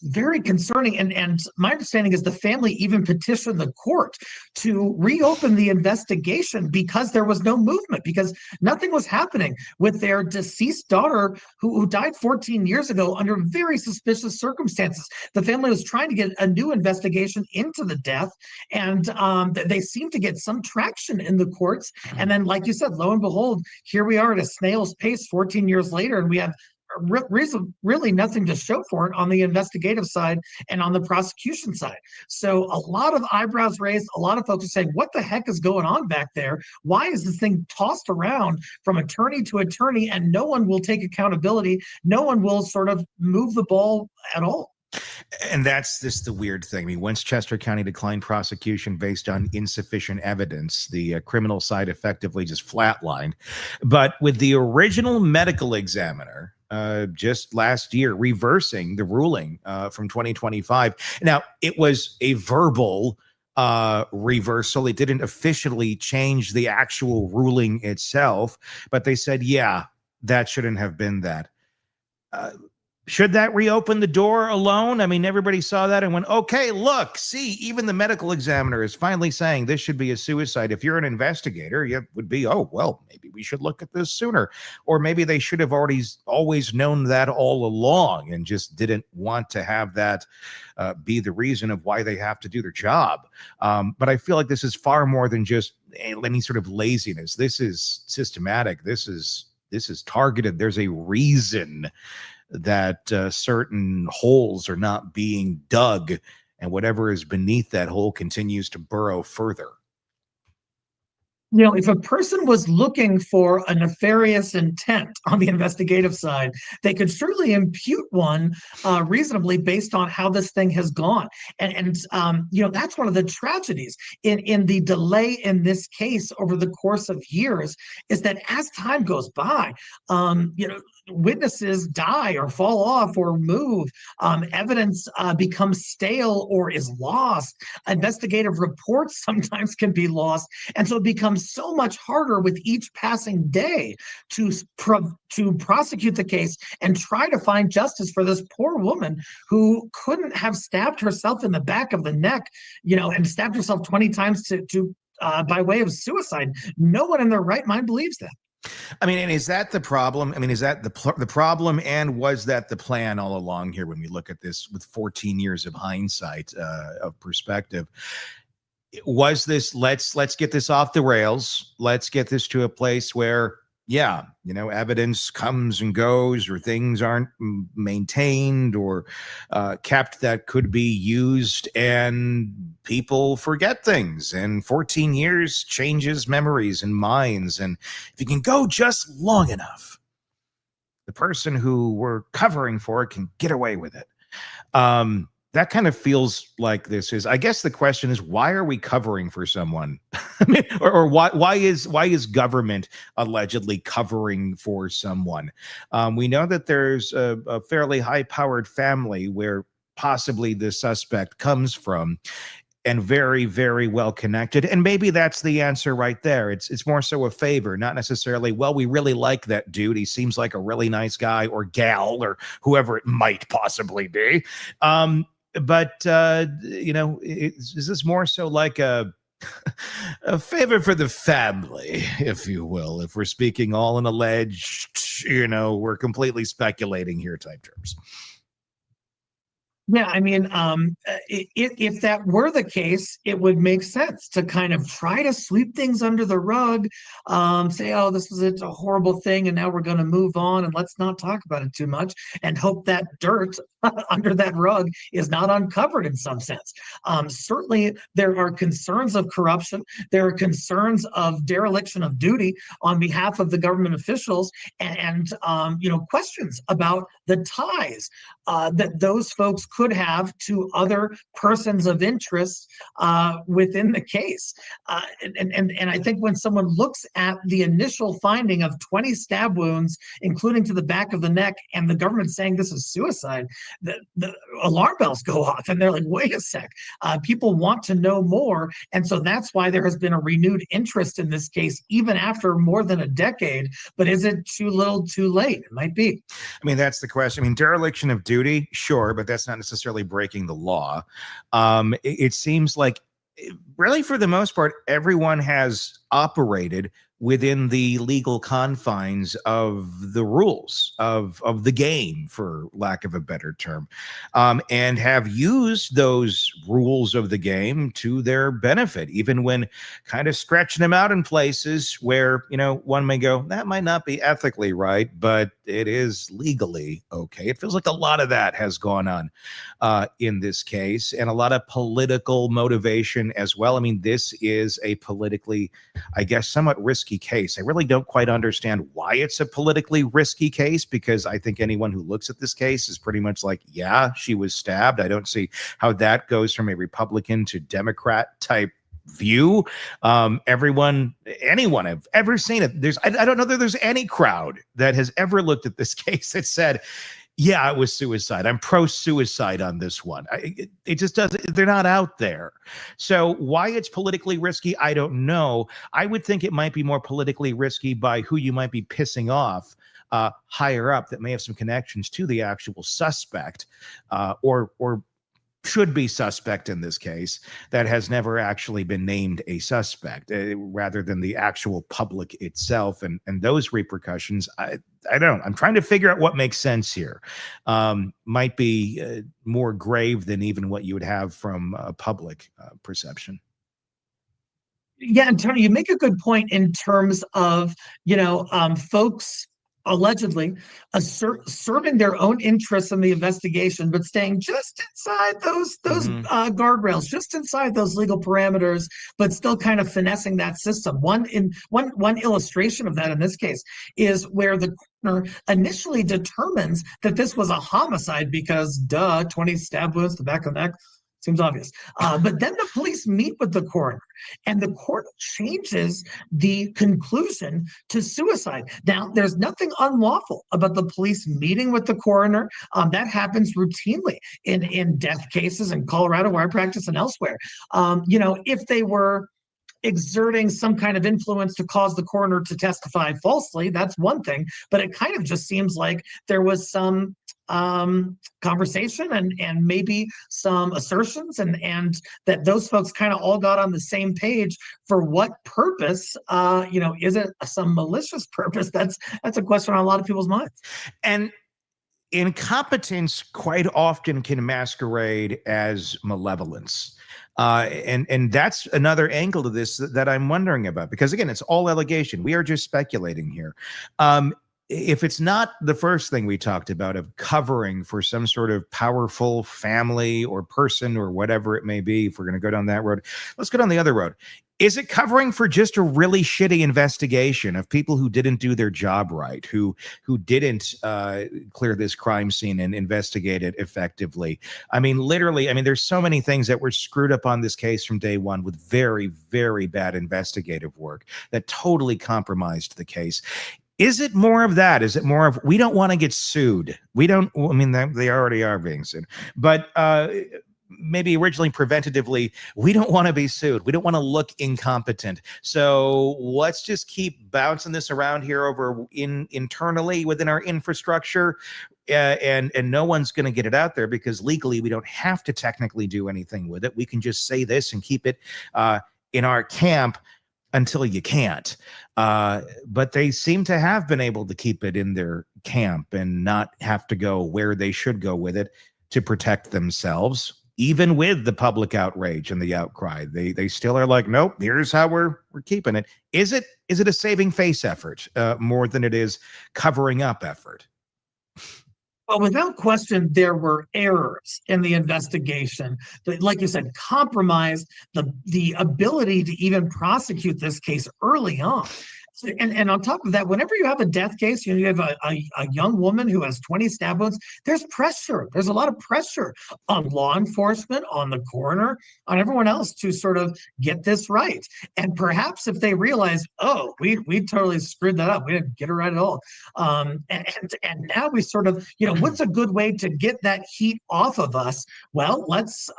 very concerning, and my understanding is the family even petitioned the court to reopen the investigation because there was no movement, because nothing was happening with their deceased daughter who died 14 years ago under very suspicious circumstances. The family was trying to get a new investigation into the death, and they seemed to get some traction in the courts. And then, like you said, lo and behold, here we are at a snail's pace 14 years later, and we have really nothing to show for it on the investigative side and on the prosecution side. So a lot of eyebrows raised, a lot of folks are saying, what the heck is going on back there? Why is this thing tossed around from attorney to attorney, and no one will take accountability? No one will sort of move the ball at all. And that's just the weird thing. I mean, Westchester County declined prosecution based on insufficient evidence. The criminal side effectively just flatlined. But with the original medical examiner just last year reversing the ruling from 2025. Now, it was a verbal reversal. It didn't officially change the actual ruling itself, but they said, yeah, that shouldn't have been that. Should that reopen the door alone? I mean, everybody saw that and went, okay, look, see, even the medical examiner is finally saying this should be a suicide. If you're an investigator, you would be, oh, well, maybe we should look at this sooner. Or maybe they should have always known that all along and just didn't want to have that be the reason of why they have to do their job. But I feel like this is far more than just any sort of laziness. This is systematic. This is targeted. There's a reason that certain holes are not being dug, and whatever is beneath that hole continues to burrow further. You know, if a person was looking for a nefarious intent on the investigative side, they could surely impute one reasonably based on how this thing has gone. And you know, that's one of the tragedies in the delay in this case over the course of years, is that as time goes by, you know, witnesses die or fall off or move, evidence becomes stale or is lost, investigative reports sometimes can be lost, and so it becomes so much harder with each passing day to prosecute the case and try to find justice for this poor woman who couldn't have stabbed herself in the back of the neck, you know, and stabbed herself 20 times to by way of suicide. No one in their right mind believes that. I mean, and is that the problem? I mean, is that the problem, and was that the plan all along here when we look at this with 14 years of hindsight of perspective? Was this, let's get this off the rails. Let's get this to a place where, yeah, you know, evidence comes and goes, or things aren't maintained or kept that could be used, and people forget things, and 14 years changes memories and minds. And if you can go just long enough, the person who we're covering for can get away with it. That kind of feels like this is, I guess the question is, why are we covering for someone? I mean, or why is government allegedly covering for someone? We know that there's a fairly high-powered family where possibly the suspect comes from. and very, very well connected. And maybe that's the answer right there. It's more so a favor, not necessarily, well, we really like that dude. He seems like a really nice guy or gal or whoever it might possibly be. But is this more so like a favor for the family, if you will, if we're speaking all in alleged, we're completely speculating here type terms. Yeah, I mean, if that were the case, it would make sense to kind of try to sweep things under the rug, say, oh, this was a horrible thing, and now we're going to move on, and let's not talk about it too much, and hope that dirt under that rug is not uncovered in some sense. Certainly, there are concerns of corruption. There are concerns of dereliction of duty on behalf of the government officials, and questions about the ties that those folks could have to other persons of interest within the case. And I think when someone looks at the initial finding of 20 stab wounds, including to the back of the neck, and the government saying this is suicide, the alarm bells go off, and they're like, wait a sec, people want to know more. And so that's why there has been a renewed interest in this case, even after more than a decade. But is it too little, too late? It might be. I mean, that's the question. I mean, dereliction of duty, sure, but that's not necessarily breaking the law. It seems like, really, for the most part, everyone has operated within the legal confines of the rules of the game, for lack of a better term, and have used those rules of the game to their benefit, even when kind of stretching them out in places where, one may go, that might not be ethically right, but it is legally okay. It feels like a lot of that has gone on in this case, and a lot of political motivation as well. I mean, this is a politically, I guess, somewhat risky case. I really don't quite understand why it's a politically risky case, because I think anyone who looks at this case is pretty much like, yeah, she was stabbed. I don't see how that goes from a Republican to Democrat type view. Anyone I've ever seen it, I don't know that there's any crowd that has ever looked at this case that said, yeah, it was suicide. I'm pro-suicide on this one. It just doesn't, they're not out there. So why it's politically risky, I don't know. I would think it might be more politically risky by who you might be pissing off higher up that may have some connections to the actual suspect, or should be suspect in this case, that has never actually been named a suspect, rather than the actual public itself and those repercussions. I don't know. I'm trying to figure out what makes sense here. Might be more grave than even what you would have from a public perception. Yeah, and Tony, you make a good point in terms of, folks allegedly serving their own interests in the investigation, but staying just inside those guardrails, just inside those legal parameters, but still kind of finessing that system. One illustration of that in this case is where the coroner initially determines that this was a homicide because, 20 stab wounds to the back of the neck. Seems obvious. But then the police meet with the coroner, and the coroner changes the conclusion to suicide. Now, there's nothing unlawful about the police meeting with the coroner. That happens routinely in death cases in Colorado, where I practice, and elsewhere. If they were exerting some kind of influence to cause the coroner to testify falsely, that's one thing. But it kind of just seems like there was some conversation and maybe some assertions, and that those folks kind of all got on the same page. For what purpose? Is it some malicious purpose? That's a question on a lot of people's minds. And incompetence quite often can masquerade as malevolence. And that's another angle to this that I'm wondering about, because again, it's all allegation. We are just speculating here. If it's not the first thing we talked about of covering for some sort of powerful family or person or whatever it may be, if we're going to go down that road, let's go down the other road. Is it covering for just a really shitty investigation of people who didn't do their job right, who didn't clear this crime scene and investigate it effectively? I mean, literally, there's so many things that were screwed up on this case from day one with very, very bad investigative work that totally compromised the case. Is it more of that? Is it more of, we don't want to get sued? We don't, they already are being sued. But maybe originally preventatively, we don't want to be sued. We don't want to look incompetent. So let's just keep bouncing this around here over internally within our infrastructure. And no one's going to get it out there because legally we don't have to technically do anything with it. We can just say this and keep it in our camp until you can't. But they seem to have been able to keep it in their camp and not have to go where they should go with it to protect themselves, even with the public outrage and the outcry. They still are like, nope, here's how we're keeping it. Is it a saving face effort more than it is covering up effort? Well, without question, there were errors in the investigation that, like you said, compromised the ability to even prosecute this case early on. And on top of that, whenever you have a death case, you have a young woman who has 20 stab wounds, there's pressure. There's a lot of pressure on law enforcement, on the coroner, on everyone else to sort of get this right. And perhaps if they realize, oh, we totally screwed that up, we didn't get it right at all. And now we sort of, what's a good way to get that heat off of us? Well, let's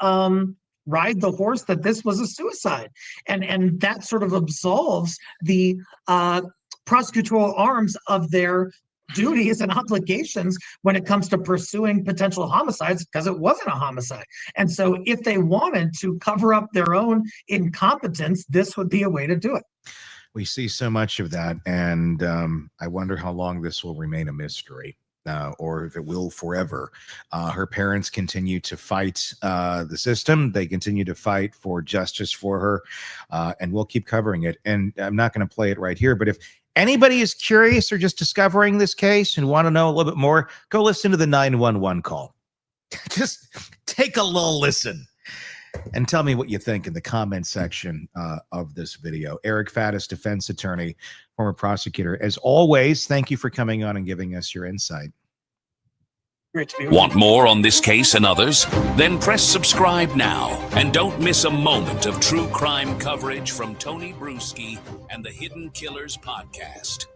ride the horse that this was a suicide, and that sort of absolves the prosecutorial arms of their duties and obligations when it comes to pursuing potential homicides, because it wasn't a homicide. And so if they wanted to cover up their own incompetence, this would be a way to do it. We see so much of that, and I wonder how long this will remain a mystery. Or if it will forever. Her parents continue to fight the system. They continue to fight for justice for her, and we'll keep covering it. And I'm not going to play it right here, but if anybody is curious or just discovering this case and want to know a little bit more, go listen to the 911 call. Just take a little listen and tell me what you think in the comment section of this video. Eric Faddis, defense attorney, former prosecutor. As always, thank you for coming on and giving us your insight. Want more on this case and others? Then press subscribe now and don't miss a moment of true crime coverage from Tony Bruschi and the Hidden Killers podcast.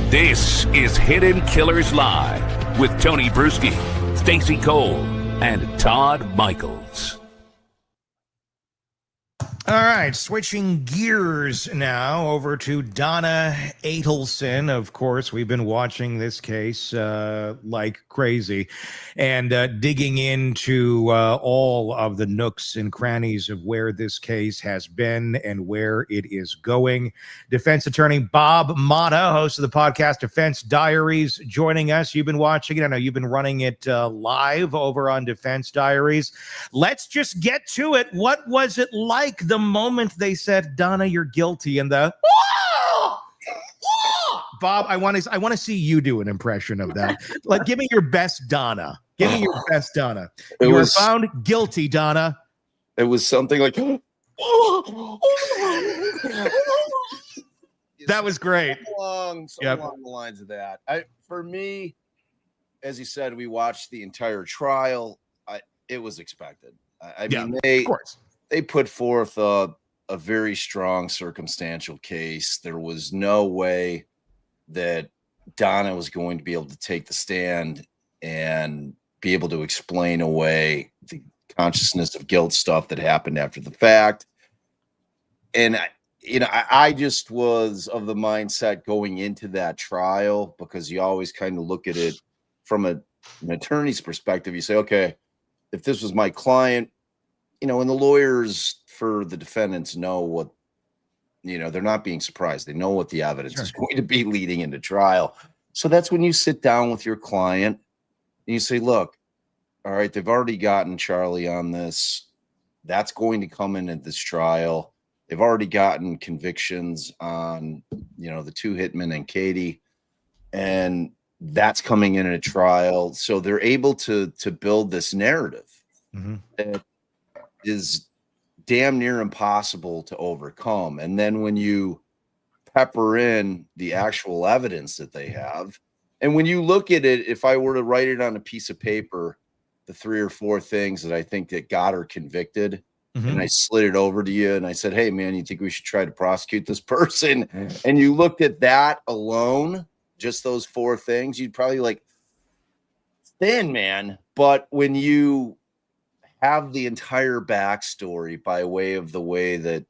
This is Hidden Killers Live with Tony Bruschi, Stacey Cole, and Todd Michaels. All right, switching gears now over to Donna Adelson. Of course, we've been watching this case like crazy and digging into all of the nooks and crannies of where this case has been and where it is going. Defense attorney Bob Motta, host of the podcast Defense Diaries, joining us. You've been watching it. I know you've been running it live over on Defense Diaries. Let's just get to it. What was it like the moment they said, Donna, you're guilty, and the Bob, I want to see you do an impression of that. Like, give me your best Donna. Give me your best Donna. You were found guilty, Donna. It was something like that was great. Along the lines of that. For me, as you said, we watched the entire trial. It was expected. I mean, of course. They put forth a very strong circumstantial case. There was no way that Donna was going to be able to take the stand and be able to explain away the consciousness of guilt stuff that happened after the fact. And, I just was of the mindset going into that trial, because you always kind of look at it from an attorney's perspective. You say, okay, if this was my client, and the lawyers for the defendants know what, they're not being surprised. They know what the evidence is going to be leading into trial. So that's when you sit down with your client and you say, look, all right, they've already gotten Charlie on this. That's going to come in at this trial. They've already gotten convictions on, the two hitmen and Katie, and that's coming in a trial. So they're able to build this narrative that is damn near impossible to overcome. And then when you pepper in the actual evidence that they have, and when you look at it, if I were to write it on a piece of paper, the 3 or 4 things that I think that got her convicted, and I slid it over to you and I said, hey man, you think we should try to prosecute this person? And you looked at that alone, just those 4 things, you'd probably like, thin man. But when you have the entire backstory by way of the way that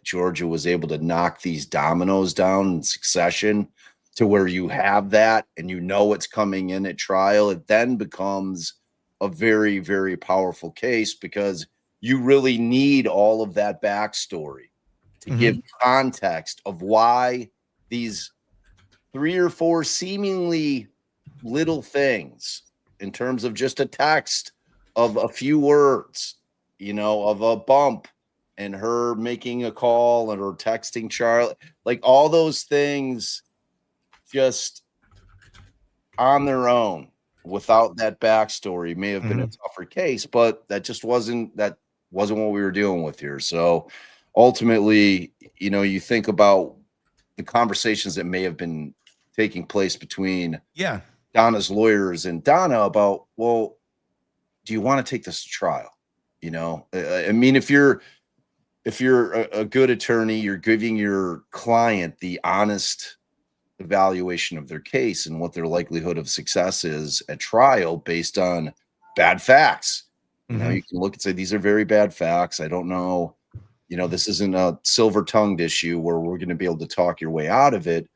Georgia was able to knock these dominoes down in succession to where you have that and you know what's coming in at trial, it then becomes a very, very powerful case because you really need all of that backstory to give context of why these 3 or 4 seemingly little things in terms of just a text of a few words, you know, of a bump and her making a call and her texting Charlie, like all those things just on their own without that backstory may have been a tougher case, but that just wasn't what we were dealing with here. So ultimately, you know, you think about the conversations that may have been taking place between Donna's lawyers and Donna about, well, do you want to take this to trial? You know, I mean, if you're a good attorney, you're giving your client the honest evaluation of their case and what their likelihood of success is at trial based on bad facts. You know, you can look and say, these are very bad facts. I don't know, you know, this isn't a silver-tongued issue where we're going to be able to talk your way out of it.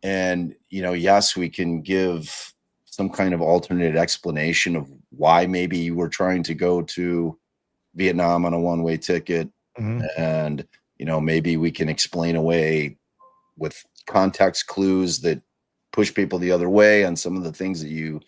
And, you know, yes, we can give some kind of alternate explanation of why maybe you were trying to go to Vietnam on a one-way ticket. And, you know, maybe we can explain away with context clues that push people the other way on some of the things that you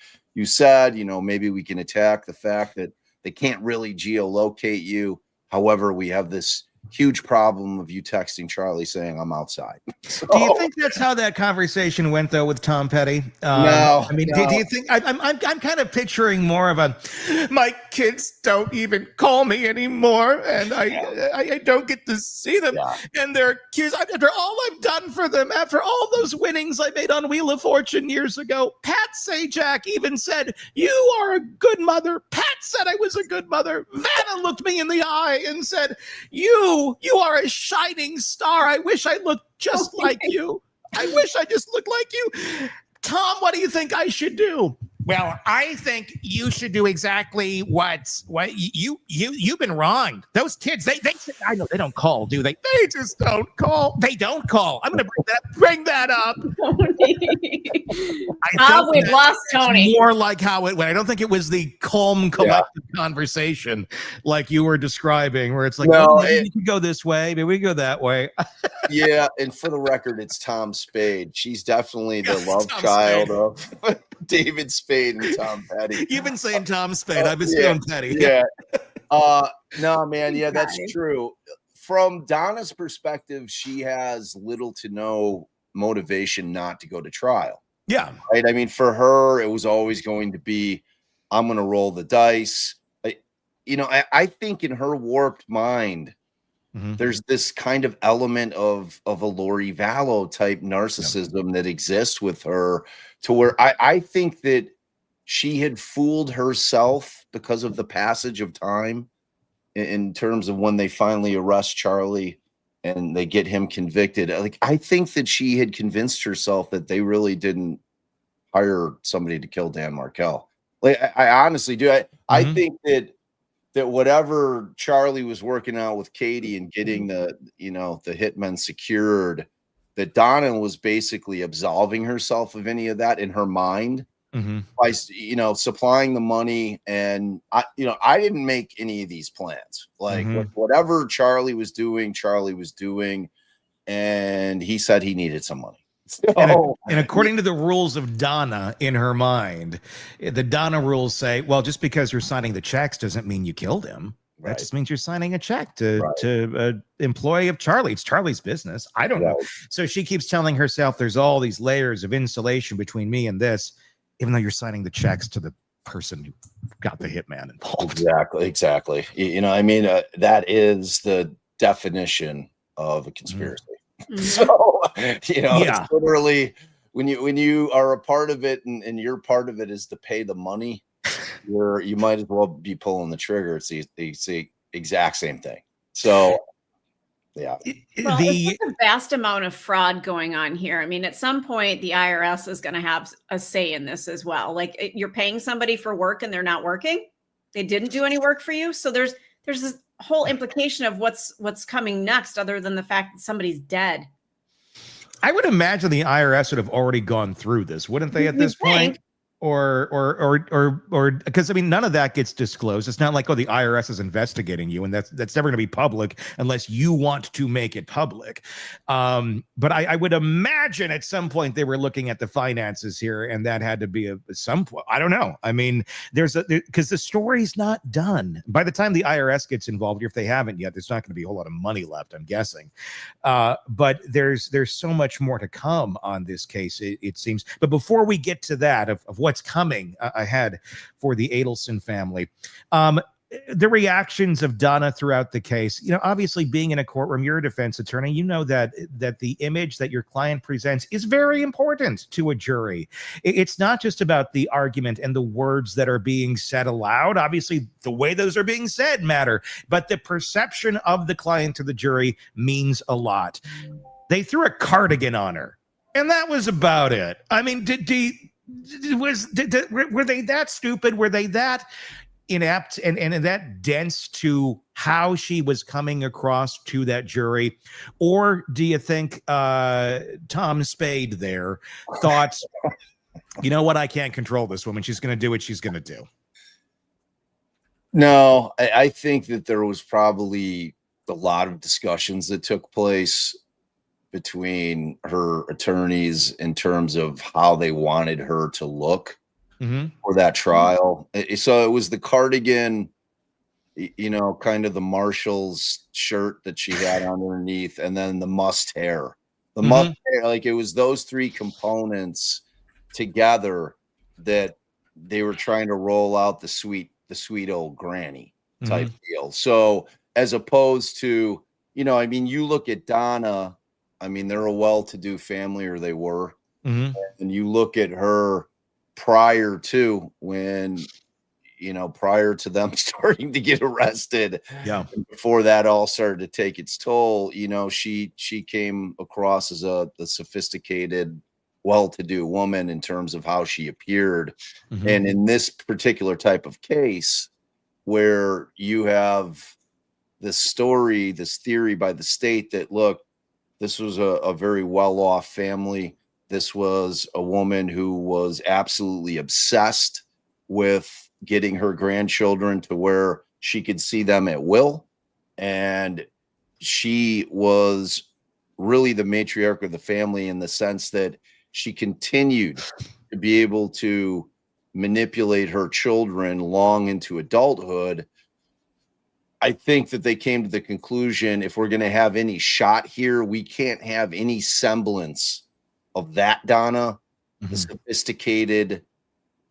said. You know, maybe we can attack the fact that they can't really geolocate you. However, we have this huge problem of you texting Charlie saying I'm outside. So, do you think that's how that conversation went though with Tom Petty? No, I mean, no. Do you think I'm kind of picturing more of a, my kids don't even call me anymore, and I don't get to see them, and they're accused after all I've done for them, after all those winnings I made on Wheel of Fortune years ago. Pat Sajak even said, "You are a good mother." Pat said I was a good mother. Vanna looked me in the eye and said, You are a shining star. I wish I looked just like you. I wish I just looked like you. Tom, what do you think I should do? Well, I think you should do exactly what you've been wronged. Those kids, they I know they don't call, do they? They just don't call. They don't call. I'm going to bring that up. We've lost Tony. More like how it went. I don't think it was the calm, collective conversation like you were describing, where it's like, maybe we could go this way, maybe we go that way. Yeah, and for the record, it's Tom Spade. She's definitely the love child of David Spade and Tom Petty. You've been saying Tom Spade. I've been saying Petty. Yeah. No, man. Yeah, that's true. From Donna's perspective, she has little to no motivation not to go to trial. Yeah. Right. I mean, for her, it was always going to be, I'm going to roll the dice. I think in her warped mind, there's this kind of element of a Lori Vallow type narcissism that exists with her, to where I think that she had fooled herself because of the passage of time in terms of when they finally arrest Charlie and they get him convicted. Like, I think that she had convinced herself that they really didn't hire somebody to kill Dan Markel. Like, I honestly do. I think that whatever Charlie was working out with Katie and getting the hitmen secured, that Donna was basically absolving herself of any of that in her mind by, supplying the money. And I didn't make any of these plans. Like whatever Charlie was doing, and he said he needed some money. And according to the rules of Donna in her mind, the Donna rules say, well, just because you're signing the checks doesn't mean you killed him. That just means you're signing a check to an employee of Charlie. It's Charlie's business. I don't know. So she keeps telling herself there's all these layers of insulation between me and this, even though you're signing the checks to the person who got the hitman involved. Exactly. That is the definition of a conspiracy. So, it's literally when you are a part of it and your part of it is to pay the money, you might as well be pulling the trigger. It's the exact same thing. So, yeah. Well, there's a vast amount of fraud going on here. I mean, at some point, the IRS is going to have a say in this as well. Like, you're paying somebody for work and they're not working. They didn't do any work for you. So there's this whole implication of what's coming next, other than the fact that somebody's dead. I would imagine the IRS would have already gone through this, wouldn't they, at this point? Or because I mean, none of that gets disclosed. It's not like, oh, the IRS is investigating you, and that's never going to be public unless you want to make it public. But I would imagine at some point they were looking at the finances here, and that had to be some point. I don't know. I mean, because the story's not done by the time the IRS gets involved. If they haven't yet, there's not going to be a whole lot of money left, I'm guessing. But there's so much more to come on this case, it seems. But before we get to that, of what's coming ahead for the Adelson family, the reactions of Donna throughout the case, obviously being in a courtroom, you're a defense attorney, that the image that your client presents is very important to a jury. It's not just about the argument and the words that are being said aloud. Obviously, the way those are being said matter, but the perception of the client to the jury means a lot. They threw a cardigan on her, and that was about it. I mean, were they that stupid? Were they that inept and that dense to how she was coming across to that jury? Or do you think Tom Spade there thought, you know what, I can't control this woman, she's going to do what she's going to do? No, I think that there was probably a lot of discussions that took place between her attorneys in terms of how they wanted her to look for that trial. So it was the cardigan, kind of the Marshall's shirt that she had underneath, and then the must hair. The must hair, like it was those three components together that they were trying to roll out the sweet old granny type deal. So as opposed to, you look at Donna, they're a well-to-do family, or they were. And you look at her prior to prior to them starting to get arrested. Yeah. Before that all started to take its toll, she came across as a sophisticated, well-to-do woman in terms of how she appeared. And in this particular type of case, where you have this story, this theory by the state that, look, this was a very well-off family. This was a woman who was absolutely obsessed with getting her grandchildren to where she could see them at will. And she was really the matriarch of the family in the sense that she continued to be able to manipulate her children long into adulthood. I think that they came to the conclusion, if we're going to have any shot here, we can't have any semblance of that Donna, the sophisticated,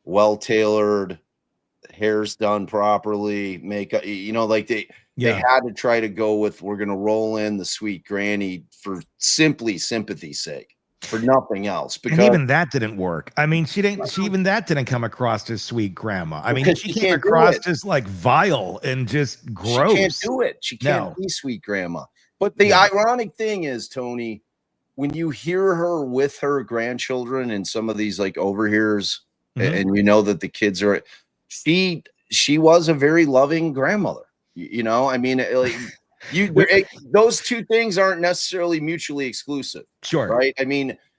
well-tailored, hair's done properly, makeup, they had to try to go with, we're going to roll in the sweet granny for simply sympathy's sake, for nothing else. Because, and even that didn't work. Even that didn't come across as sweet grandma. She came across as like vile and just gross. She can't do it. She can't be sweet grandma. But the ironic thing is, Tony, when you hear her with her grandchildren and some of these like overhears, and that the kids are, she was a very loving grandmother. Those two things aren't necessarily mutually exclusive. Sure. Right.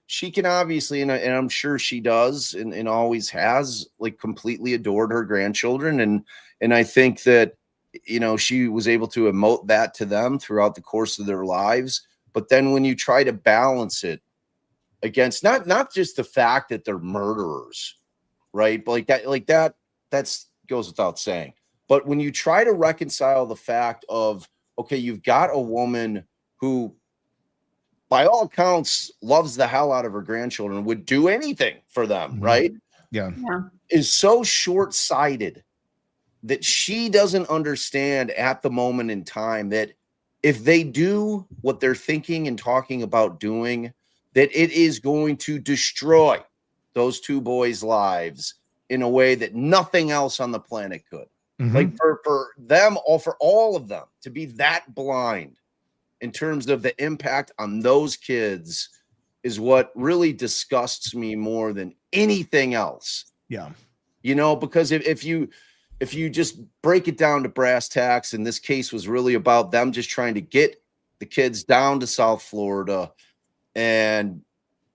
She can obviously, and I'm sure she does and always has, like, completely adored her grandchildren. And I think that, she was able to emote that to them throughout the course of their lives. But then when you try to balance it against not just the fact that they're murderers, right? But that's goes without saying. But when you try to reconcile the fact of, okay, you've got a woman who, by all accounts, loves the hell out of her grandchildren, would do anything for them, right? Yeah. Is so short-sighted that she doesn't understand at the moment in time that if they do what they're thinking and talking about doing, that it is going to destroy those two boys' lives in a way that nothing else on the planet could. Like for them, or for all of them to be that blind in terms of the impact on those kids is what really disgusts me more than anything else. Yeah. Because if you if you just break it down to brass tacks, and this case was really about them just trying to get the kids down to South Florida, and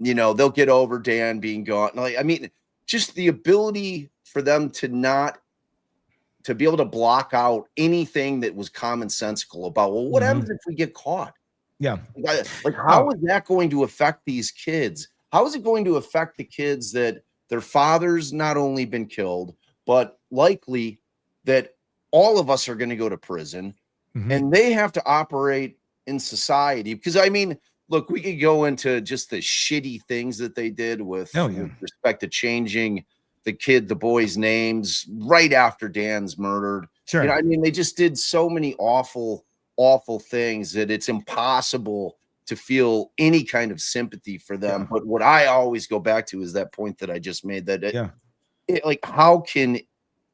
they'll get over Dan being gone. Like, I mean, just the ability for them to be able to block out anything that was commonsensical about, well, what happens if we get caught? Yeah. Like, how is that going to affect these kids? How is it going to affect the kids that their father's not only been killed, but likely that all of us are going to go to prison, and they have to operate in society? Because, I mean, look, we could go into just the shitty things that they did with respect to changing the boys' names right after Dan's murdered. Sure. I mean, they just did so many awful things that it's impossible to feel any kind of sympathy for them. Yeah. But what I always go back to is that point that I just made, that like, how can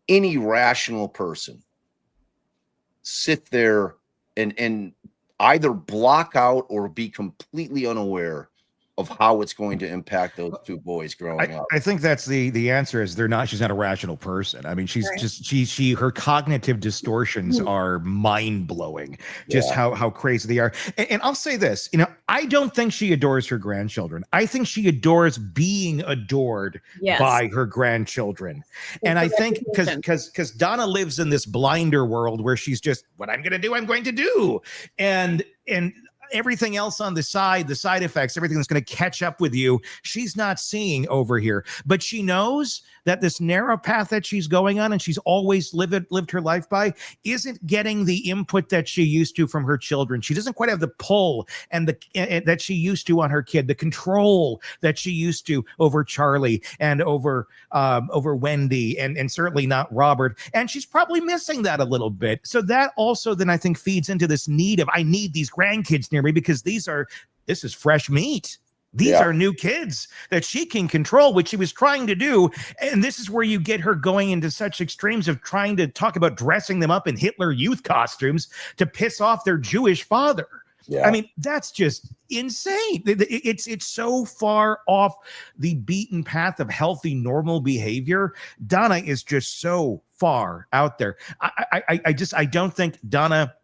any rational person sit there and either block out or be completely unaware of how it's going to impact those two boys growing up? I think that's the answer is she's not a rational person. I mean, she's just, her cognitive distortions are mind blowing, just how crazy they are. And I'll say this, I don't think she adores her grandchildren. I think she adores being adored by her grandchildren. And I think because Donna lives in this blinder world where she's just, what I'm going to do, I'm going to do. And everything else on the side effects, everything that's going to catch up with you, she's not seeing over here. But she knows that this narrow path that she's going on, and she's always lived her life by, isn't getting the input that she used to from her children. She doesn't quite have the pull and that she used to on her kid, the control that she used to over Charlie and over Wendy, and certainly not Robert. And she's probably missing that a little bit. So that also then I think feeds into this need of, I need these grandkids near me, because this is fresh meat. These are new kids that she can control, which she was trying to do. And this is where you get her going into such extremes of trying to talk about dressing them up in Hitler youth costumes to piss off their Jewish father. Yeah. I mean, that's just insane. It's so far off the beaten path of healthy, normal behavior. Donna is just so far out there. I don't think Donna,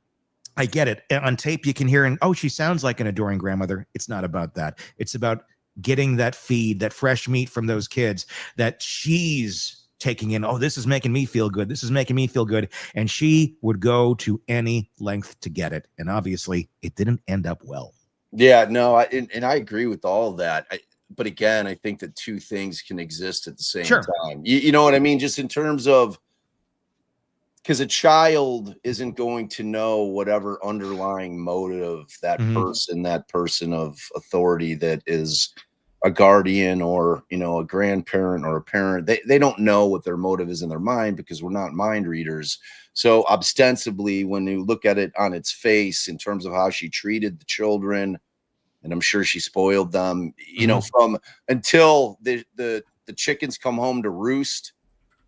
I get it. On tape, you can hear, she sounds like an adoring grandmother. It's not about that. It's about getting that feed, that fresh meat from those kids that she's taking in. Oh, this is making me feel good. This is making me feel good. And she would go to any length to get it. And obviously, it didn't end up well. Yeah, no, I agree with all of that. But again, I think that two things can exist at the same time. You know what I mean? Just in terms of, because a child isn't going to know whatever underlying motive that person of authority that is a guardian or, a grandparent or a parent, they don't know what their motive is in their mind, because we're not mind readers. So ostensibly, when you look at it on its face in terms of how she treated the children, and I'm sure she spoiled them, from until the chickens come home to roost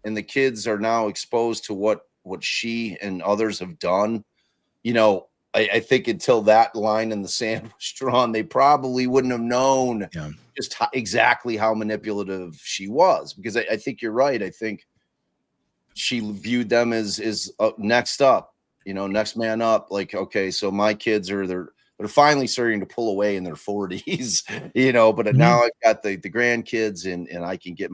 and the kids are now exposed to what she and others have done, I think until that line in the sand was drawn, they probably wouldn't have known just exactly how manipulative she was. Because I think you're right. I think she viewed them as next up, next man up. Like, okay, so my kids they're finally starting to pull away in their 40s, but now I've got the grandkids and I can get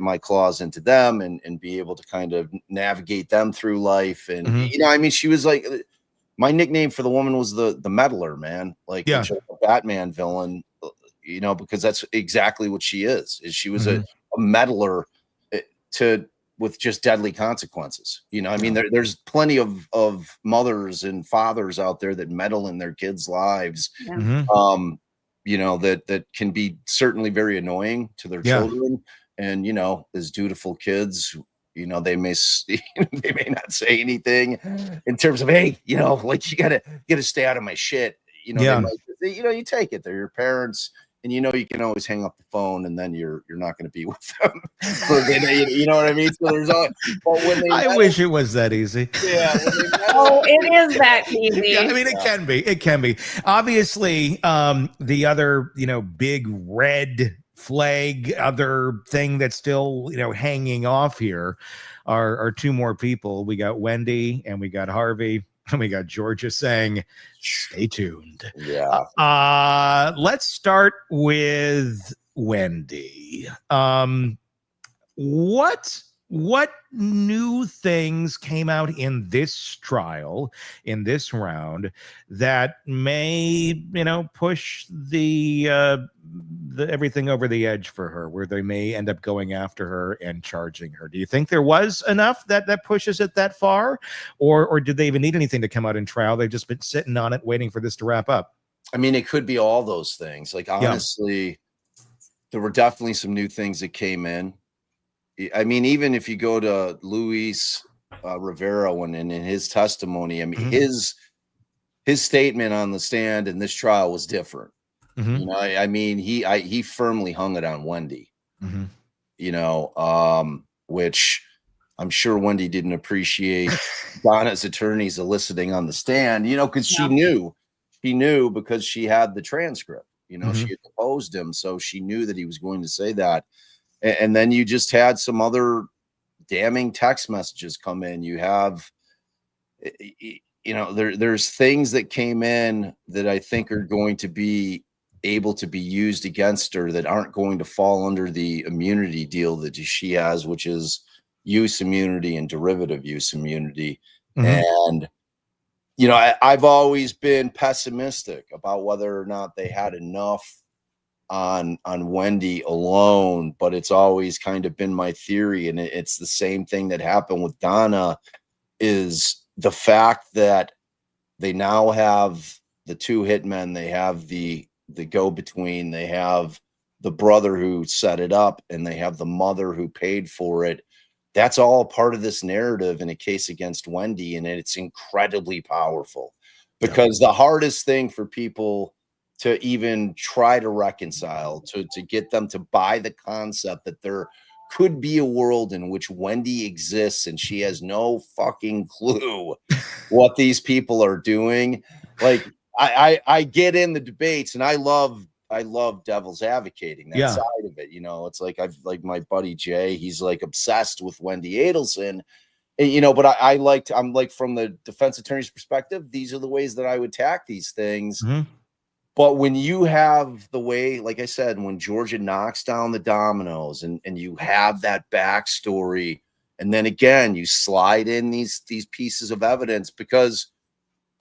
my claws into them and be able to kind of navigate them through life. And, she was like, my nickname for the woman was the Meddler, man. Like a Batman villain, because that's exactly what she is she was a meddler with just deadly consequences. There's plenty of mothers and fathers out there that meddle in their kids' lives. That can be certainly very annoying to their children, and as dutiful kids, they may not say anything in terms of, hey, like, you gotta stay out of my shit. They might, you take it, they're your parents, and you can always hang up the phone, and then you're not going to be with them. You know what I mean? So there's all. But when I wish it was that easy. Yeah. It is that easy. Yeah, I mean, it can be. It can be. Obviously, the other, big red flag, other thing that's still, hanging off here. our two more people. We got Wendy and we got Harvey. And we got Georgia saying, stay tuned. Yeah. Let's start with Wendy. What new things came out in this trial, in this round, that may, push the everything over the edge for her, where they may end up going after her and charging her? Do you think there was enough that pushes it that far, or did they even need anything to come out in trial? They've just been sitting on it, waiting for this to wrap up. I mean, it could be all those things. Like, honestly, there were definitely some new things that came in. I mean, even if you go to Luis Rivera, when in his testimony, I mean, his statement on the stand in this trial was different. I mean, he firmly hung it on Wendy. Which I'm sure Wendy didn't appreciate Donna's attorneys eliciting on the stand. Because she knew because she had the transcript. She had deposed him, so she knew that he was going to say that. And then you just had some other damning text messages come in. You have, there's things that came in that I think are going to be able to be used against her that aren't going to fall under the immunity deal that she has, which is use immunity and derivative use immunity. And, I've always been pessimistic about whether or not they had enough on Wendy alone, but it's always kind of been my theory, and it's the same thing that happened with Donna, is the fact that they now have the two hitmen, they have the go-between, they have the brother who set it up, and they have the mother who paid for it. That's all part of this narrative in a case against Wendy, and it's incredibly powerful, because the hardest thing for people to even try to reconcile, to get them to buy the concept that there could be a world in which Wendy exists and she has no fucking clue what these people are doing. Like, I get in the debates, and I love devil's advocating that side of it. It's like my buddy Jay, he's like obsessed with Wendy Adelson. But I'm like, from the defense attorney's perspective, these are the ways that I would attack these things. But when you have the way, like I said, when Georgia knocks down the dominoes and you have that backstory, and then again, you slide in these pieces of evidence, because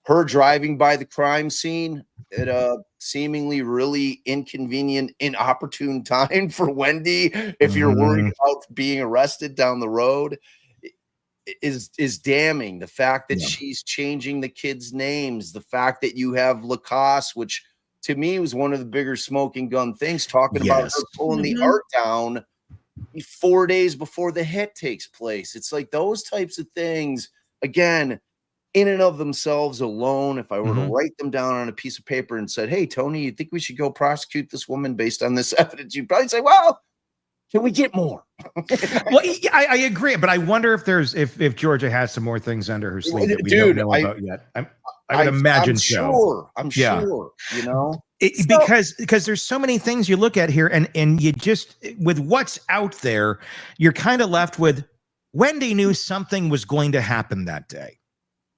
her driving by the crime scene at a seemingly really inconvenient, inopportune time for Wendy, if you're worried about being arrested down the road, is damning. The fact that she's changing the kids' names, the fact that you have Lacoste, which to me was one of the bigger smoking gun things, talking about her pulling the art down 4 days before the hit takes place. It's like those types of things, again, in and of themselves alone, if I were to write them down on a piece of paper and said, hey, Tony, you think we should go prosecute this woman based on this evidence? You'd probably say, well, can we get more? Well, I agree, but I wonder if Georgia has some more things under her sleeve that we don't know about yet. I would imagine so. I'm sure, because there's so many things you look at here, and you just, with what's out there, you're kind of left with, Wendy knew something was going to happen that day.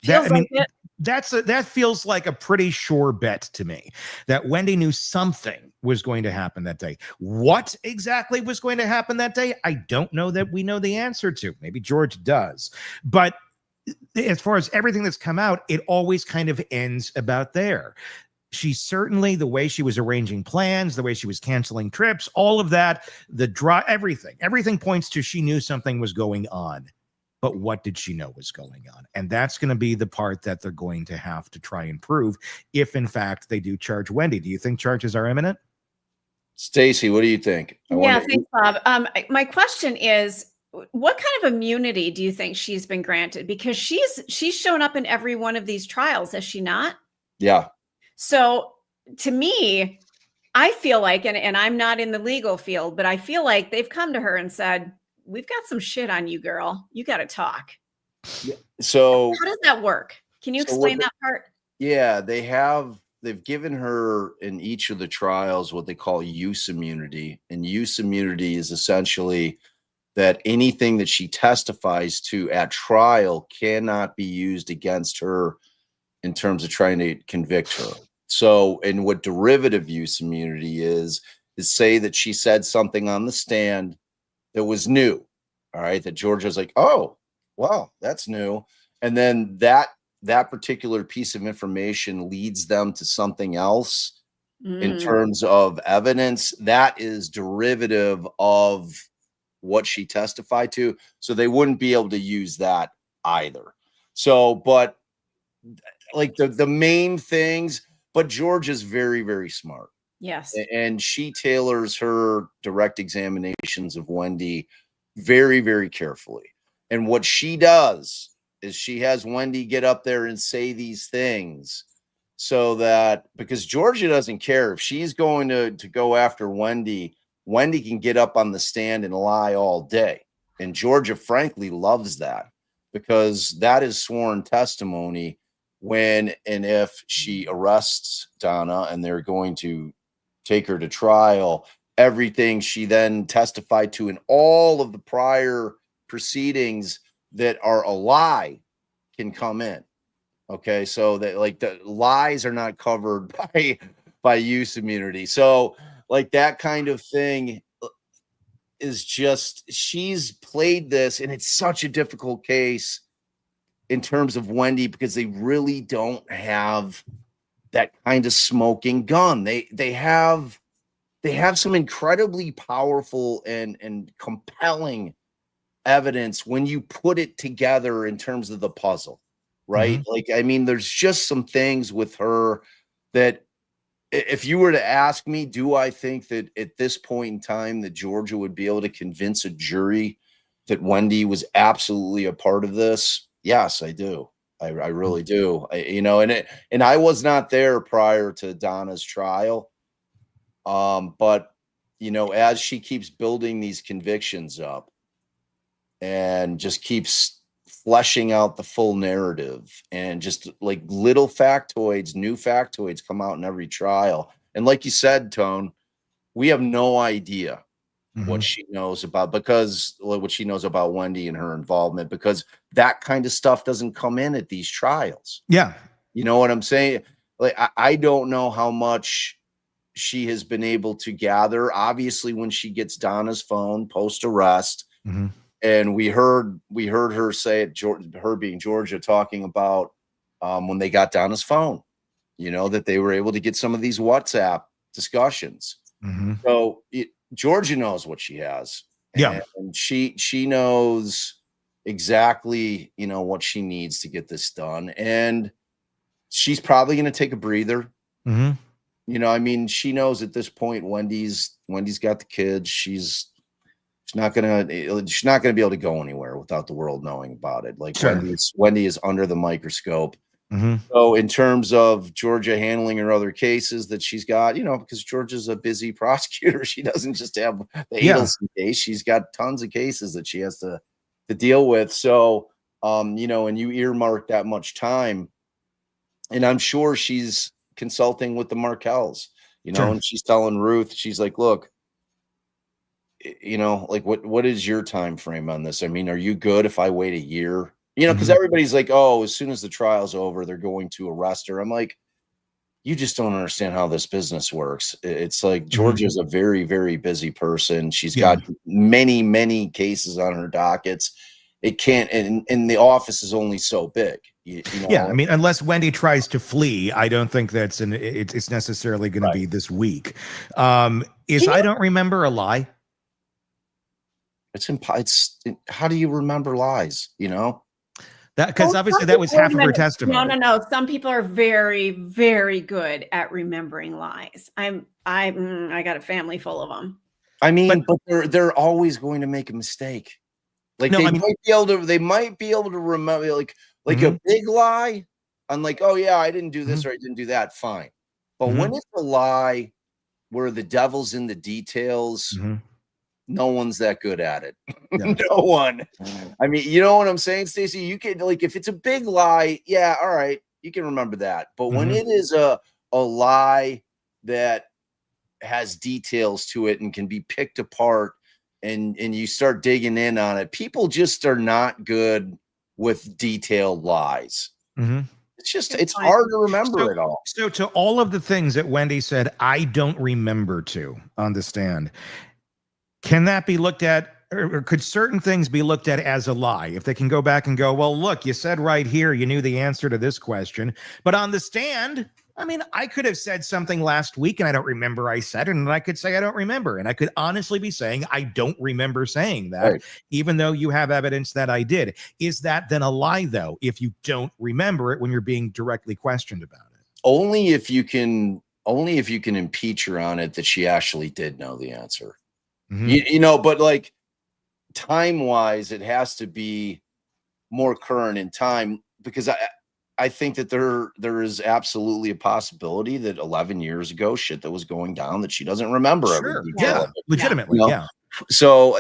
That feels like a pretty sure bet to me, that Wendy knew something was going to happen that day. What exactly was going to happen that day, I don't know that we know the answer to. Maybe George does. But as far as everything that's come out, it always kind of ends about there. She certainly, the way she was arranging plans, the way she was canceling trips, all of that, everything points to she knew something was going on. But what did she know was going on? And that's going to be the part that they're going to have to try and prove if, in fact, they do charge Wendy. Do you think charges are imminent? Stacey, what do you think? Thanks, Bob. My question is, what kind of immunity do you think she's been granted? Because she's shown up in every one of these trials, has she not? Yeah. So to me, I feel like, and I'm not in the legal field, but I feel like they've come to her and said, we've got some shit on you, girl. You got to talk. So how does that work? Can you explain that part? Yeah, they've given her in each of the trials what they call use immunity. And use immunity is essentially that anything that she testifies to at trial cannot be used against her in terms of trying to convict her. So, and what derivative use immunity is say that she said something on the stand that was new. All right. That Georgia's like, oh, wow, that's new. And then that particular piece of information leads them to something else in terms of evidence. That is derivative of what she testified to. So they wouldn't be able to use that either. So, but like the main things, but George is very, very smart. Yes. And she tailors her direct examinations of Wendi very, very carefully. And what she does is she has Wendi get up there and say these things so that, because Georgia doesn't care if she's going to go after Wendi can get up on the stand and lie all day. And Georgia, frankly, loves that, because that is sworn testimony when and if she arrests Donna and they're going to take her to trial. Everything she then testified to in all of the prior proceedings that are a lie can come in. Okay, so that like the lies are not covered by use immunity. So like that kind of thing is just, she's played this, and it's such a difficult case in terms of Wendi, because they really don't have that kind of smoking gun. They have some incredibly powerful and compelling evidence when you put it together in terms of the puzzle, right? Like, I mean, there's just some things with her that if you were to ask me, do I think that at this point in time that Georgia would be able to convince a jury that Wendi was absolutely a part of this? Yes, I do. I really do. And I was not there prior to Donna's trial. But as she keeps building these convictions up and just keeps fleshing out the full narrative, and just like little factoids, new factoids come out in every trial. And like you said, Tone, we have no idea what she knows about, because what she knows about Wendi and her involvement, because that kind of stuff doesn't come in at these trials. Yeah. You know what I'm saying? Like, I don't know how much she has been able to gather. Obviously, when she gets Donna's phone post arrest, and we heard her say it, her being Georgia, talking about when they got Donna's phone, that they were able to get some of these WhatsApp discussions. So Georgia knows what she has. Yeah. And she knows exactly, what she needs to get this done. And she's probably going to take a breather. I mean, she knows at this point, Wendy's got the kids. She's not gonna be able to go anywhere without the world knowing about it. Like, sure. Wendi is under the microscope. So in terms of Georgia handling her other cases that she's got, because Georgia's a busy prosecutor, she doesn't just have the Adelson case. She's got tons of cases that she has to deal with. So, and you earmark that much time, and I'm sure she's consulting with the Markells, Sure. And she's telling Ruth, she's like, look, like what is your time frame on this? I mean, are you good if I wait a year? Because everybody's like, oh, as soon as the trial's over, they're going to arrest her. I'm like, you just don't understand how this business works. It's like Georgia's a very, very busy person. She's got many, many cases on her dockets. It can't, and the office is only so big. Yeah, I mean, unless Wendi tries to flee, I don't think that's it's necessarily going to be this week. I don't remember a lie. It's how do you remember lies? That, because obviously that was half of her testimony. No. Some people are very, very good at remembering lies. I got a family full of them. I mean, but they're always going to make a mistake. Like, they might be able to remember, like a big lie. I'm like, oh yeah, I didn't do this or I didn't do that. Fine. But when it's a lie where the devil's in the details, no one's that good at it. Yeah. No one. I mean, you know what I'm saying, Stacey? You can, like, if it's a big lie, yeah, all right, you can remember that. But when it is a lie that has details to it and can be picked apart and you start digging in on it, people just are not good with detailed lies. Mm-hmm. It's hard to remember it all. So to all of the things that Wendy said, I don't remember to on the stand, can that be looked at, or could certain things be looked at as a lie? If they can go back and go, well, look, you said right here, you knew the answer to this question, but on the stand, I mean, I could have said something last week and I don't remember I said it, and I could say I don't remember. And I could honestly be saying I don't remember saying that, right, even though you have evidence that I did. Is that then a lie, though, if you don't remember it when you're being directly questioned about it? Only if you can impeach her on it that she actually did know the answer. Mm-hmm. You know, but like time-wise, it has to be more current in time, because I think that there is absolutely a possibility that 11 years ago, shit that was going down that she doesn't remember. Sure. Yeah, legitimately. You know? Yeah. So,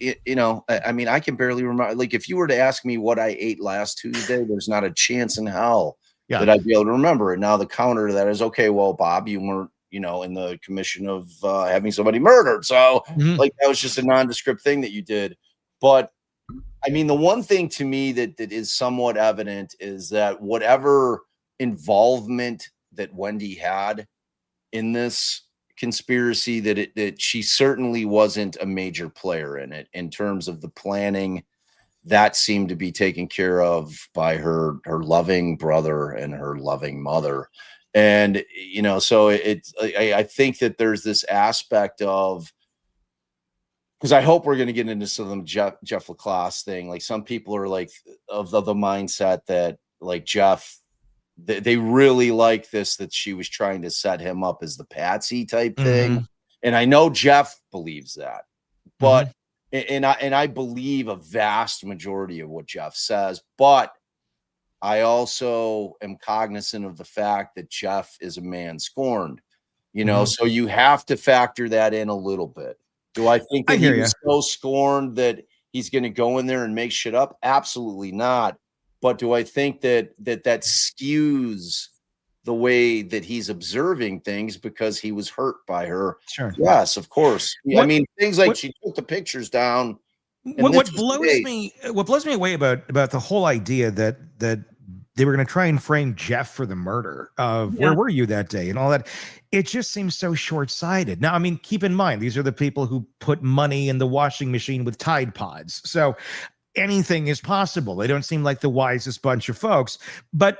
you know, I mean, I can barely remember. Like, if you were to ask me what I ate last Tuesday, there's not a chance in hell that I'd be able to remember it. Now, the counter to that is, okay, well, Bob, you weren't, you know, in the commission of having somebody murdered. So, like, that was just a nondescript thing that you did. But I mean, the one thing to me that is somewhat evident is that whatever involvement that Wendy had in this conspiracy, that she certainly wasn't a major player in it in terms of the planning. That seemed to be taken care of by her loving brother and her loving mother. And, you know, so I think that there's this aspect of, because I hope we're going to get into some Jeff Lacoste thing. Like, some people are like of the mindset that, like, Jeff, they really like this, that she was trying to set him up as the patsy type thing. And I know Jeff believes that, but and I believe a vast majority of what Jeff says, but I also am cognizant of the fact that Jeff is a man scorned, you know, so you have to factor that in a little bit. Do I think that he was so scorned that he's going to go in there and make shit up? Absolutely not. But do I think that skews the way that he's observing things because he was hurt by her? Sure. Yes, of course. I mean, things like she took the pictures down. What blows me away about the whole idea that they were going to try and frame Jeff for the murder of where were you that day and all that. It just seems so short-sighted. Now, I mean, keep in mind, these are the people who put money in the washing machine with Tide Pods. So anything is possible. They don't seem like the wisest bunch of folks. But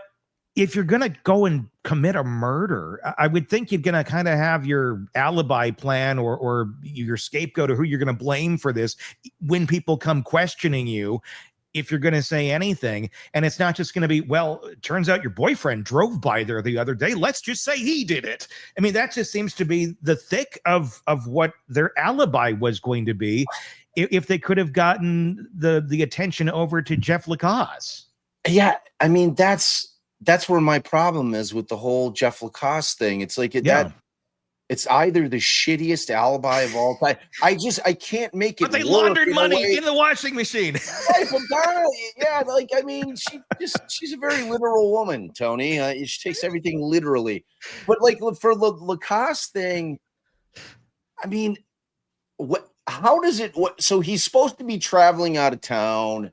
if you're going to go and commit a murder, I would think you're going to kind of have your alibi plan or your scapegoat, or who you're going to blame for this when people come questioning you. If you're going to say anything, and it's not just going to be, well, it turns out your boyfriend drove by there the other day, let's just say he did it. I mean, that just seems to be the thick of what their alibi was going to be if they could have gotten the attention over to Jeff Lacoste. Yeah, I mean, that's where my problem is with the whole Jeff Lacoste thing. It's like that. It's either the shittiest alibi of all time. I can't make it. But they laundered money in the washing machine. Right, but like, I mean, she's a very literal woman, Tony. She takes everything literally. But like, for the Lacoste thing, I mean, so he's supposed to be traveling out of town,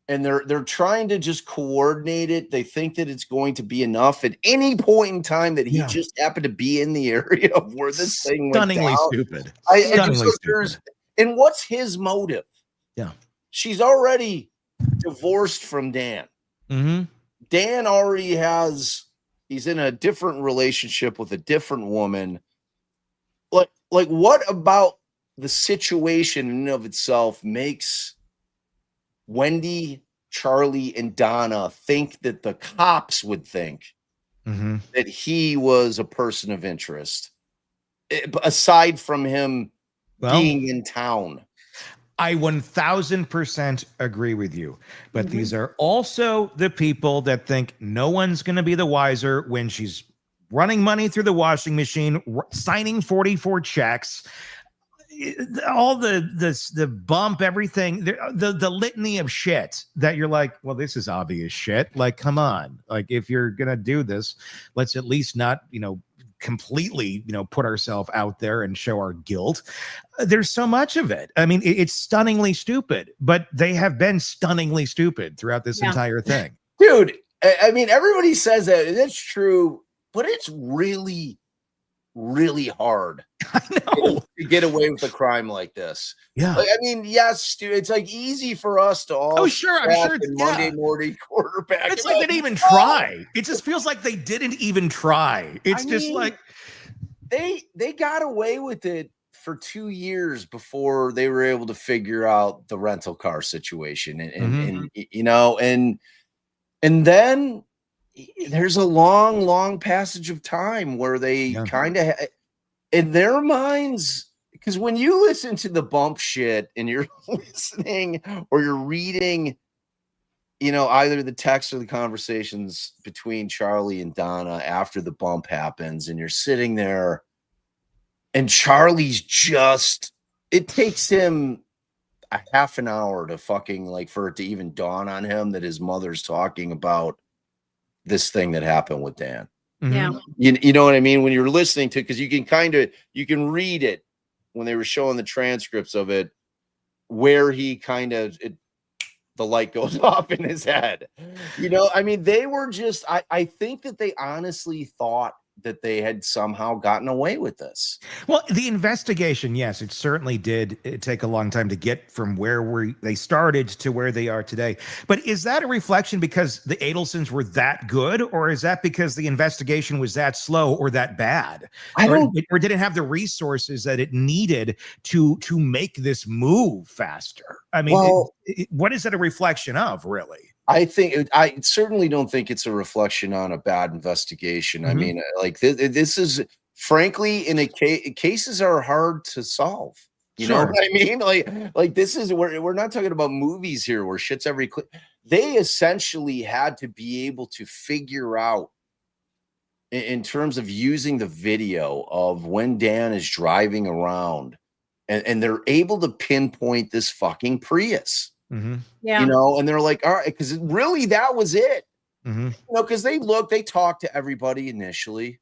and they're trying to just coordinate it. They think that it's going to be enough at any point in time that he just happened to be in the area of where this thing went down. Stupid. Stunningly stupid. And what's his motive? Yeah. She's already divorced from Dan. Dan already he's in a different relationship with a different woman. Like what about the situation in and of itself makes Wendy, Charlie, and Donna think that the cops would think that he was a person of interest, aside from him being in town? I 1000% agree with you. But these are also the people that think no one's going to be the wiser when she's running money through the washing machine, signing 44 checks. All the bump, everything, the litany of shit that you're like, well, this is obvious shit. Like, come on. Like, if you're going to do this, let's at least not, completely, put ourselves out there and show our guilt. There's so much of it. I mean, it's stunningly stupid, but they have been stunningly stupid throughout this entire thing. Dude, I mean, everybody says that. That's true, but it's really, really hard to get away with a crime like this. Yeah. Like, I mean, yes, dude, it's like easy for us to all. Oh, sure. I'm sure. Monday morning quarterback. It's like they didn't even try. It just feels like they didn't even try. It's just like they got away with it for 2 years before they were able to figure out the rental car situation. And then there's a long passage of time where they kind of, in their minds, because when you listen to the bump shit and you're listening or you're reading, either the text or the conversations between Charlie and Donna after the bump happens, and you're sitting there and Charlie's it takes him a half an hour to fucking for it to even dawn on him that his mother's talking about this thing that happened with Dan. Yeah. You know what I mean? When you're listening to, because you can read it when they were showing the transcripts of it, where he the light goes off in his head. I mean, they were I think that they honestly thought that they had somehow gotten away with this. Well, the investigation, yes, it certainly did take a long time to get from where they started to where they are today. But is that a reflection because the Adelsons were that good, or is that because the investigation was that slow or that bad? Or did it have the resources that it needed to make this move faster? I mean, what is it a reflection of, really? I certainly don't think it's a reflection on a bad investigation. I mean, this is, frankly, in cases are hard to solve. You know what I mean? Like this is we're not talking about movies here where shit's every clip. They essentially had to be able to figure out, in terms of using the video of when Dan is driving around, and they're able to pinpoint this fucking Prius. Yeah. And they're like, all right, because really that was it. Because they talk to everybody initially.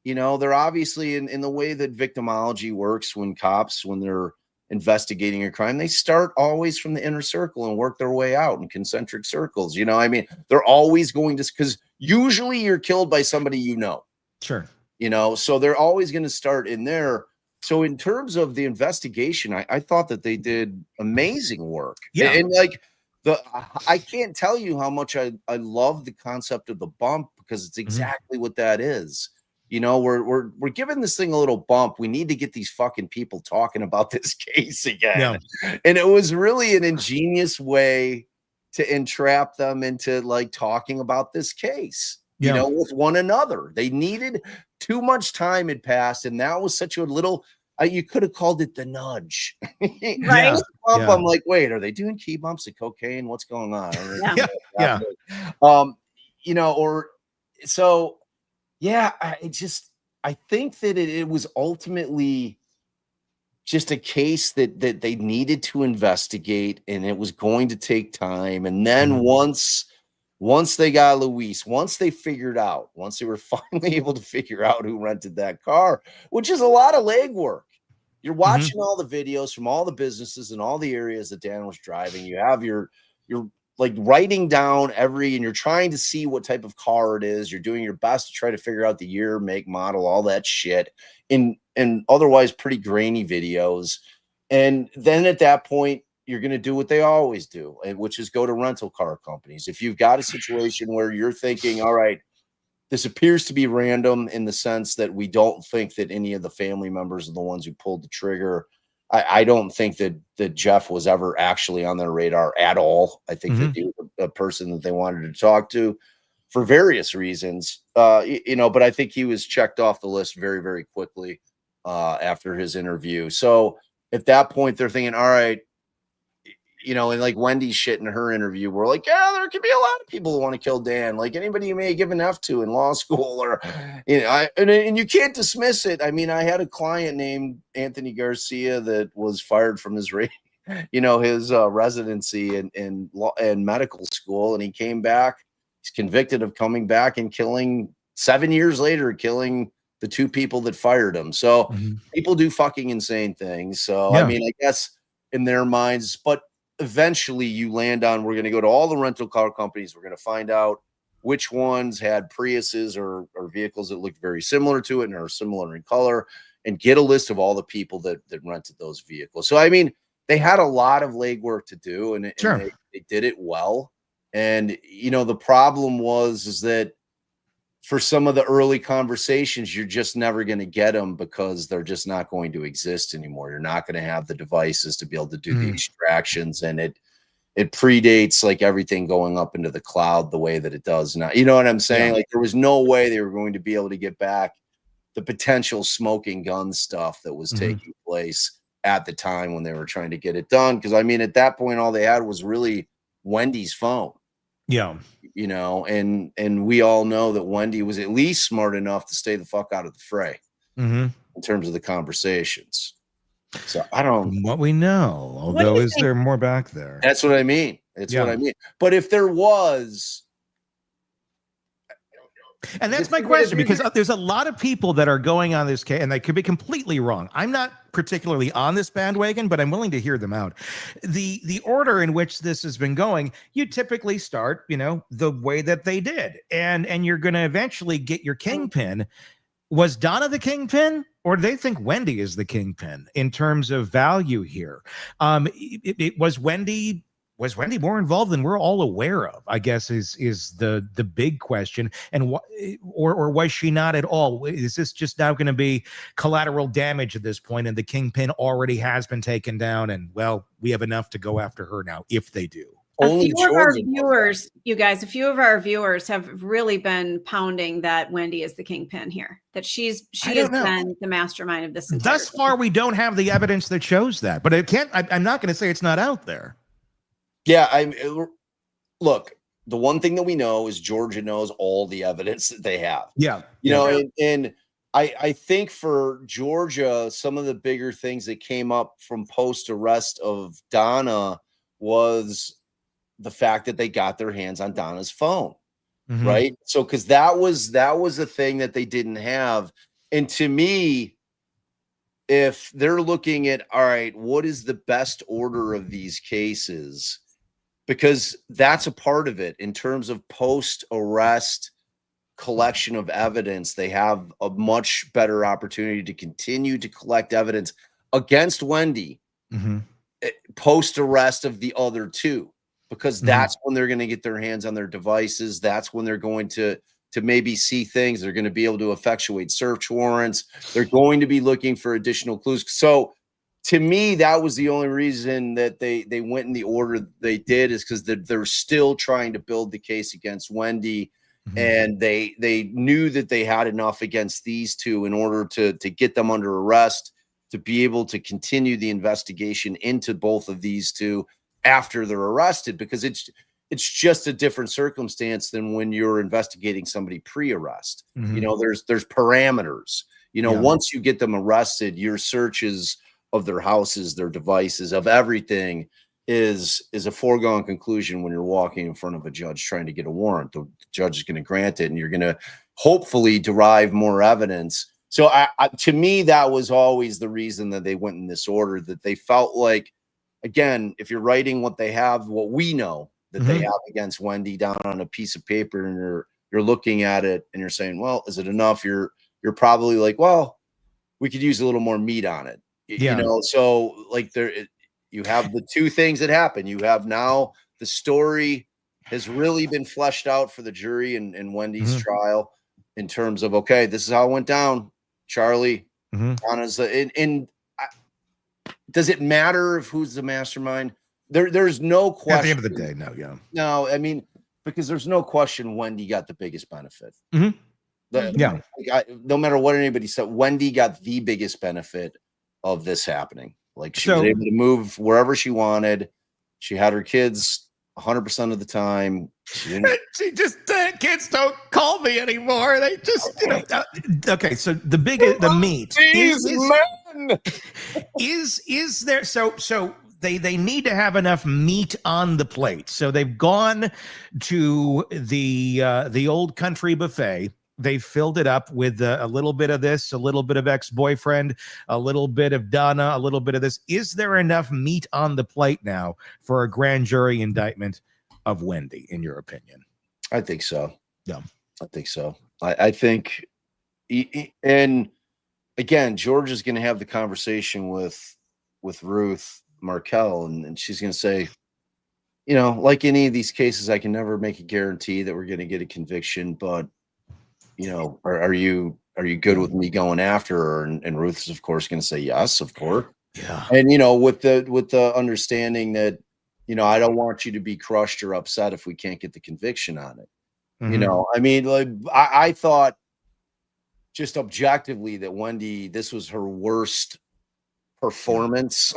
They're obviously in the way that victimology works when they're investigating a crime, they start always from the inner circle and work their way out in concentric circles. I mean, they're always going to, because usually you're killed by somebody Sure. So they're always going to start in there. So in terms of the investigation, I thought that they did amazing work. Yeah. And I can't tell you how much I love the concept of the bump, because it's exactly what that is. We're giving this thing a little bump. We need to get these fucking people talking about this case again. Yeah. And it was really an ingenious way to entrap them into talking about this case. With one another. They needed, too much time had passed, and that was such a little, you could have called it the nudge. Right. I'm like, wait, are they doing key bumps and cocaine? What's going on? Yeah. I think that it was ultimately just a case that they needed to investigate, and it was going to take time. And then once they got Luis, once they were finally able to figure out who rented that car, which is a lot of legwork. You're watching all the videos from all the businesses and all the areas that Dan was driving. You have you're writing down and you're trying to see what type of car it is. You're doing your best to try to figure out the year, make, model, all that shit in otherwise pretty grainy videos. And then at that point, you're going to do what they always do, which is go to rental car companies. If you've got a situation where you're thinking, all right, this appears to be random in the sense that we don't think that any of the family members are the ones who pulled the trigger. I don't think that Jeff was ever actually on their radar at all. I think that he was a person that they wanted to talk to for various reasons, but I think he was checked off the list very, very quickly after his interview. So at that point, they're thinking, all right, and like Wendy's shit in her interview, we're like, yeah, there could be a lot of people who want to kill Dan, like anybody you may give an F to in law school, or, and you can't dismiss it. I mean, I had a client named Anthony Garcia that was fired from his, his residency in medical school, and he came back. He's convicted of coming back and killing 7 years later, killing the two people that fired him. So people do fucking insane things. So, I mean, I guess in their minds, but eventually you land on, we're going to go to all the rental car companies. We're going to find out which ones had Priuses or vehicles that looked very similar to it and are similar in color, and get a list of all the people that rented those vehicles. So, I mean, they had a lot of legwork to do, and they did it well. And, you know, the problem is that for some of the early conversations, you're just never going to get them because they're just not going to exist anymore. You're not going to have the devices to be able to do the extractions, and it predates like everything going up into the cloud the way that it does now. You know what I'm saying? Like, there was no way they were going to be able to get back the potential smoking gun stuff that was taking place at the time when they were trying to get it done. Because, I mean, at that point, all they had was really Wendy's phone. Yeah. You know, and we all know that Wendi was at least smart enough to stay the fuck out of the fray in terms of the conversations. So I don't From what we know, although is there more back there? That's what I mean. That's what I mean. But if there was, and that's my question, because there's a lot of people that are going on this case, and they could be completely wrong. I'm not particularly on this bandwagon, but I'm willing to hear them out. The order in which this has been going, you typically start, you know, the way that they did, and you're going to eventually get your kingpin. Was Donna the kingpin, or do they think Wendi is the kingpin in terms of value here? It was Wendi. Was Wendi more involved than we're all aware of, I guess, is the big question. And or was she not at all? Is this just now going to be collateral damage at this point, and the kingpin already has been taken down, and, well, we have enough to go after her now, if they do? A few of our viewers, you guys, a few of our viewers have really been pounding that Wendi is the kingpin here, that she has been the mastermind of this entire Thus far, we don't have the evidence that shows that, but I'm not going to say it's not out there. Yeah, look, the one thing that we know is Georgia knows all the evidence that they have. Yeah. You know, and I think for Georgia, some of the bigger things that came up from post-arrest of Donna was the fact that they got their hands on Donna's phone, right? So, because that was a thing that they didn't have. And to me, if they're looking at, all right, what is the best order of these cases? Because that's a part of it in terms of post-arrest collection of evidence. They have a much better opportunity to continue to collect evidence against Wendi post-arrest of the other two, because that's when they're going to get their hands on their devices. That's when they're going to maybe see things. They're going to be able to effectuate search warrants. They're going to be looking for additional clues. So to me, that was the only reason that they went in the order they did, is because they're still trying to build the case against Wendi. And they knew that they had enough against these two in order to get them under arrest, to be able to continue the investigation into both of these two after they're arrested, because it's just a different circumstance than when you're investigating somebody pre-arrest. You know, there's parameters. You know, once you get them arrested, your searches of their houses, their devices, of everything is a foregone conclusion when you're walking in front of a judge trying to get a warrant. The judge is going to grant it, and you're going to hopefully derive more evidence. So to me, that was always the reason that they went in this order, that they felt like, again, if you're writing what they have, what we know that they have against Wendi down on a piece of paper, and you're looking at it and you're saying, well, is it enough? You're probably like, well, we could use a little more meat on it. You know, so like you have the two things that happen. You have now the story has really been fleshed out for the jury and Wendy's trial in terms of, okay, this is how it went down. Charlie, Donna's does it matter if who's the mastermind? There's no question. At the end of the day, no, I mean, because there's no question Wendi got the biggest benefit. No matter what anybody said, Wendi got the biggest benefit of this happening. Like, she was able to move wherever she wanted. She had her kids 100% of the time. She just kids don't call me anymore. They just, you know. Okay, so the meat is there. So they need to have enough meat on the plate. So they've gone to the old country buffet, They filled it up with a little bit of this, a little bit of ex-boyfriend, a little bit of Donna, a little bit of this. Is there enough meat on the plate now for a grand jury indictment of Wendi, in your opinion? I think so. Yeah, I think so. I think, and again, George is going to have the conversation with Ruth Markel, and she's going to say, you know, like any of these cases, I can never make a guarantee that we're going to get a conviction, but you know, are you good with me going after her? And Ruth is of course going to say yes, of course. Yeah. And you know, with the understanding that, you know, I don't want you to be crushed or upset if we can't get the conviction on it. Mm-hmm. You know, I mean, like I thought just objectively that Wendi, this was her worst performance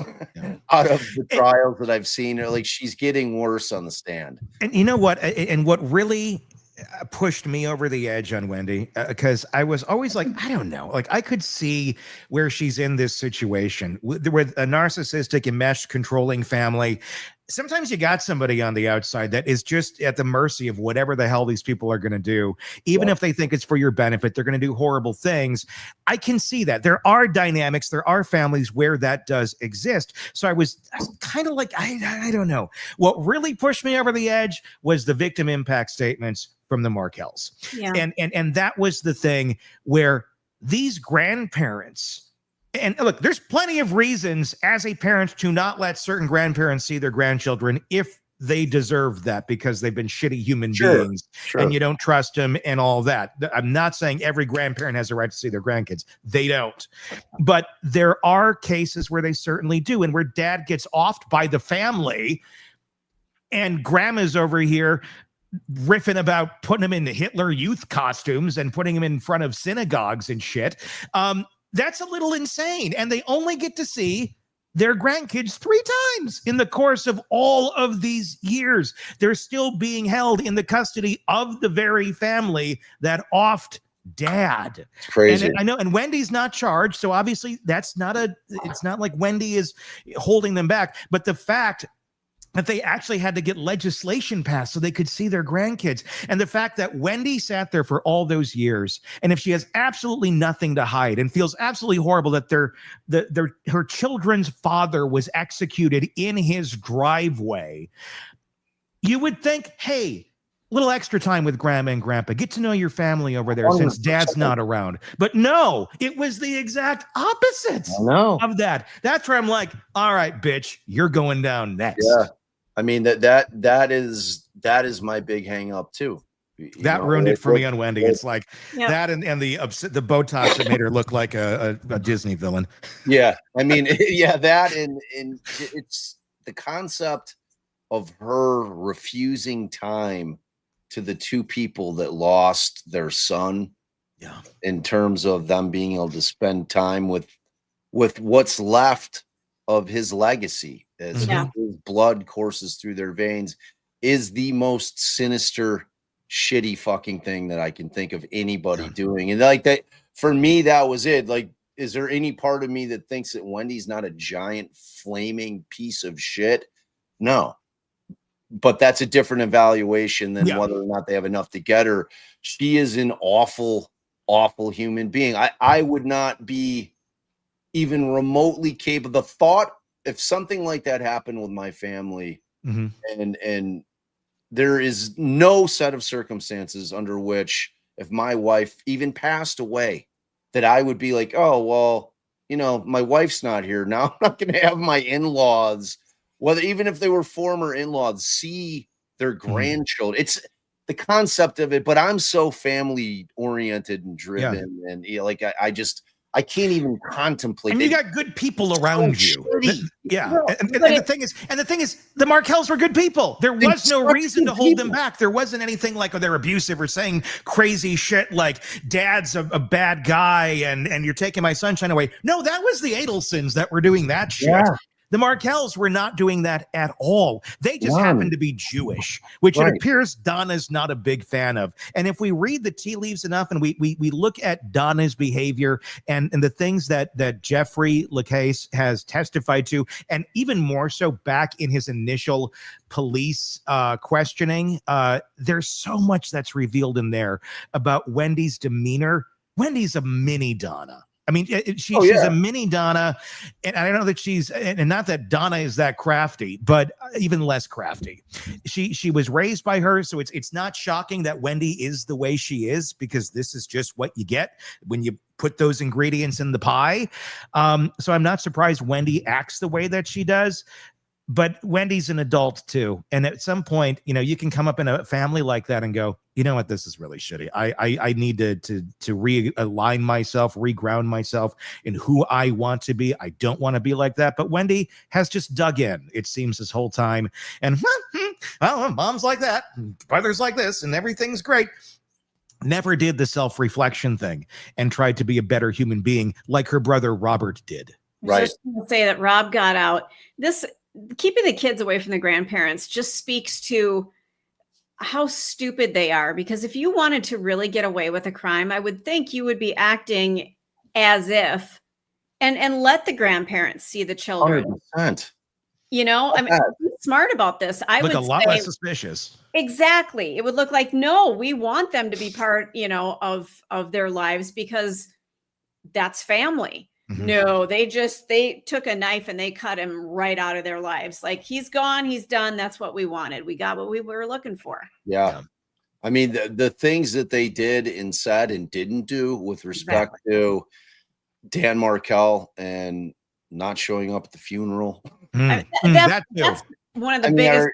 out of the trials that I've seen her. Like, she's getting worse on the stand. And you know what? And what really pushed me over the edge on Wendi, because I was always like, I don't know, like I could see where she's in this situation with a narcissistic, enmeshed, controlling family. Sometimes you got somebody on the outside that is just at the mercy of whatever the hell these people are going to do. Even if they think it's for your benefit, they're going to do horrible things. I can see that. There are dynamics, there are families where that does exist. So I was kind of like, I don't know. What really pushed me over the edge was the victim impact statements from the Markels. Yeah. And that was the thing where these grandparents, and look, there's plenty of reasons as a parent to not let certain grandparents see their grandchildren if they deserve that, because they've been shitty human beings and you don't trust them and all that. I'm not saying every grandparent has a right to see their grandkids. They don't. But there are cases where they certainly do, and where dad gets offed by the family and grandma's over here riffing about putting him in the Hitler youth costumes and putting him in front of synagogues and shit. That's a little insane. And they only get to see their grandkids 3 times in the course of all of these years. They're still being held in the custody of the very family that offed dad. It's crazy. And I know, and Wendy's not charged, so obviously it's not like Wendi is holding them back, but the fact that they actually had to get legislation passed so they could see their grandkids. And the fact that Wendi sat there for all those years, and if she has absolutely nothing to hide and feels absolutely horrible that her children's father was executed in his driveway, you would think, hey, little extra time with grandma and grandpa, get to know your family over there since dad's not around. But no, it was the exact opposite of that. That's where I'm like, all right, bitch, you're going down next. Yeah. I mean, that is my big hang up too. That ruined it for me on Wendi. It's like that and the Botox that made her look like a Disney villain. Yeah. I mean, yeah, that and it's the concept of her refusing time to the 2 people that lost their son. Yeah. In terms of them being able to spend time with what's left of his legacy as his blood courses through their veins, is the most sinister, shitty fucking thing that I can think of anybody doing. And like that, for me, that was it. Like, is there any part of me that thinks that Wendy's not a giant flaming piece of shit? No. But that's a different evaluation than whether or not they have enough to get her. She is an awful, awful human being. I would not be even remotely capable. The thought, if something like that happened with my family, and there is no set of circumstances under which, if my wife even passed away, that I would be like, oh, well, you know, my wife's not here. Now I'm not going to have my in-laws, whether even if they were former in-laws, see their grandchildren. It's the concept of it, but I'm so family oriented and driven, and you know, like I can't even contemplate. And you got good people around you. And the thing is, the Markels were good people. There was no reason to hold them back. There wasn't anything like, oh, they're abusive or saying crazy shit like dad's a bad guy and you're taking my sunshine away. No, that was the Adelsons that were doing that shit. Yeah. The Markells were not doing that at all. They just happened to be Jewish, which it appears Donna's not a big fan of. And if we read the tea leaves enough and we look at Donna's behavior and the things that Jeffrey LaCase has testified to, and even more so back in his initial police questioning, there's so much that's revealed in there about Wendy's demeanor. Wendy's a mini Donna. I mean, she's a mini Donna, and I know that she's, and not that Donna is that crafty, but even less crafty. She was raised by her, so it's not shocking that Wendy is the way she is, because this is just what you get when you put those ingredients in the pie. So I'm not surprised Wendy acts the way that she does. But Wendy's an adult too. And at some point, you can come up in a family like that and go, you know what, this is really shitty. I need to realign myself, reground myself in who I want to be. I don't want to be like that. But Wendy has just dug in, it seems, this whole time. And well, mom's like that, brother's like this, and everything's great. Never did the self-reflection thing and tried to be a better human being like her brother Robert did. Right. Just to say that Rob got out. Keeping the kids away from the grandparents just speaks to how stupid they are, because if you wanted to really get away with a crime, I would think you would be acting as if and let the grandparents see the children. 100%. I mean, be smart about this. I would look a lot less suspicious. Exactly. It would look like, no, we want them to be part, of their lives, because that's family. Mm-hmm. No, they took a knife and they cut him right out of their lives. Like, he's gone, he's done. That's what we wanted. We got what we were looking for. Yeah. I mean, the things that they did and said and didn't do with respect to Dan Markel and not showing up at the funeral. That's one of the biggest.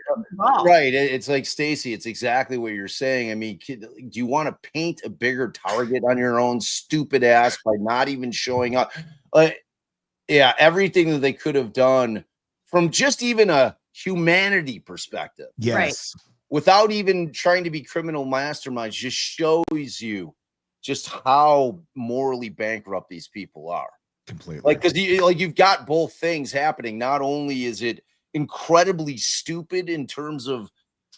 Right. It's like, Stacey, it's exactly what you're saying. I mean, do you want to paint a bigger target on your own stupid ass by not even showing up? Everything that they could have done from just even a humanity perspective. Yes. Right. Without even trying to be criminal masterminds, just shows you just how morally bankrupt these people are. Completely. Because you've got both things happening. Not only is it incredibly stupid in terms of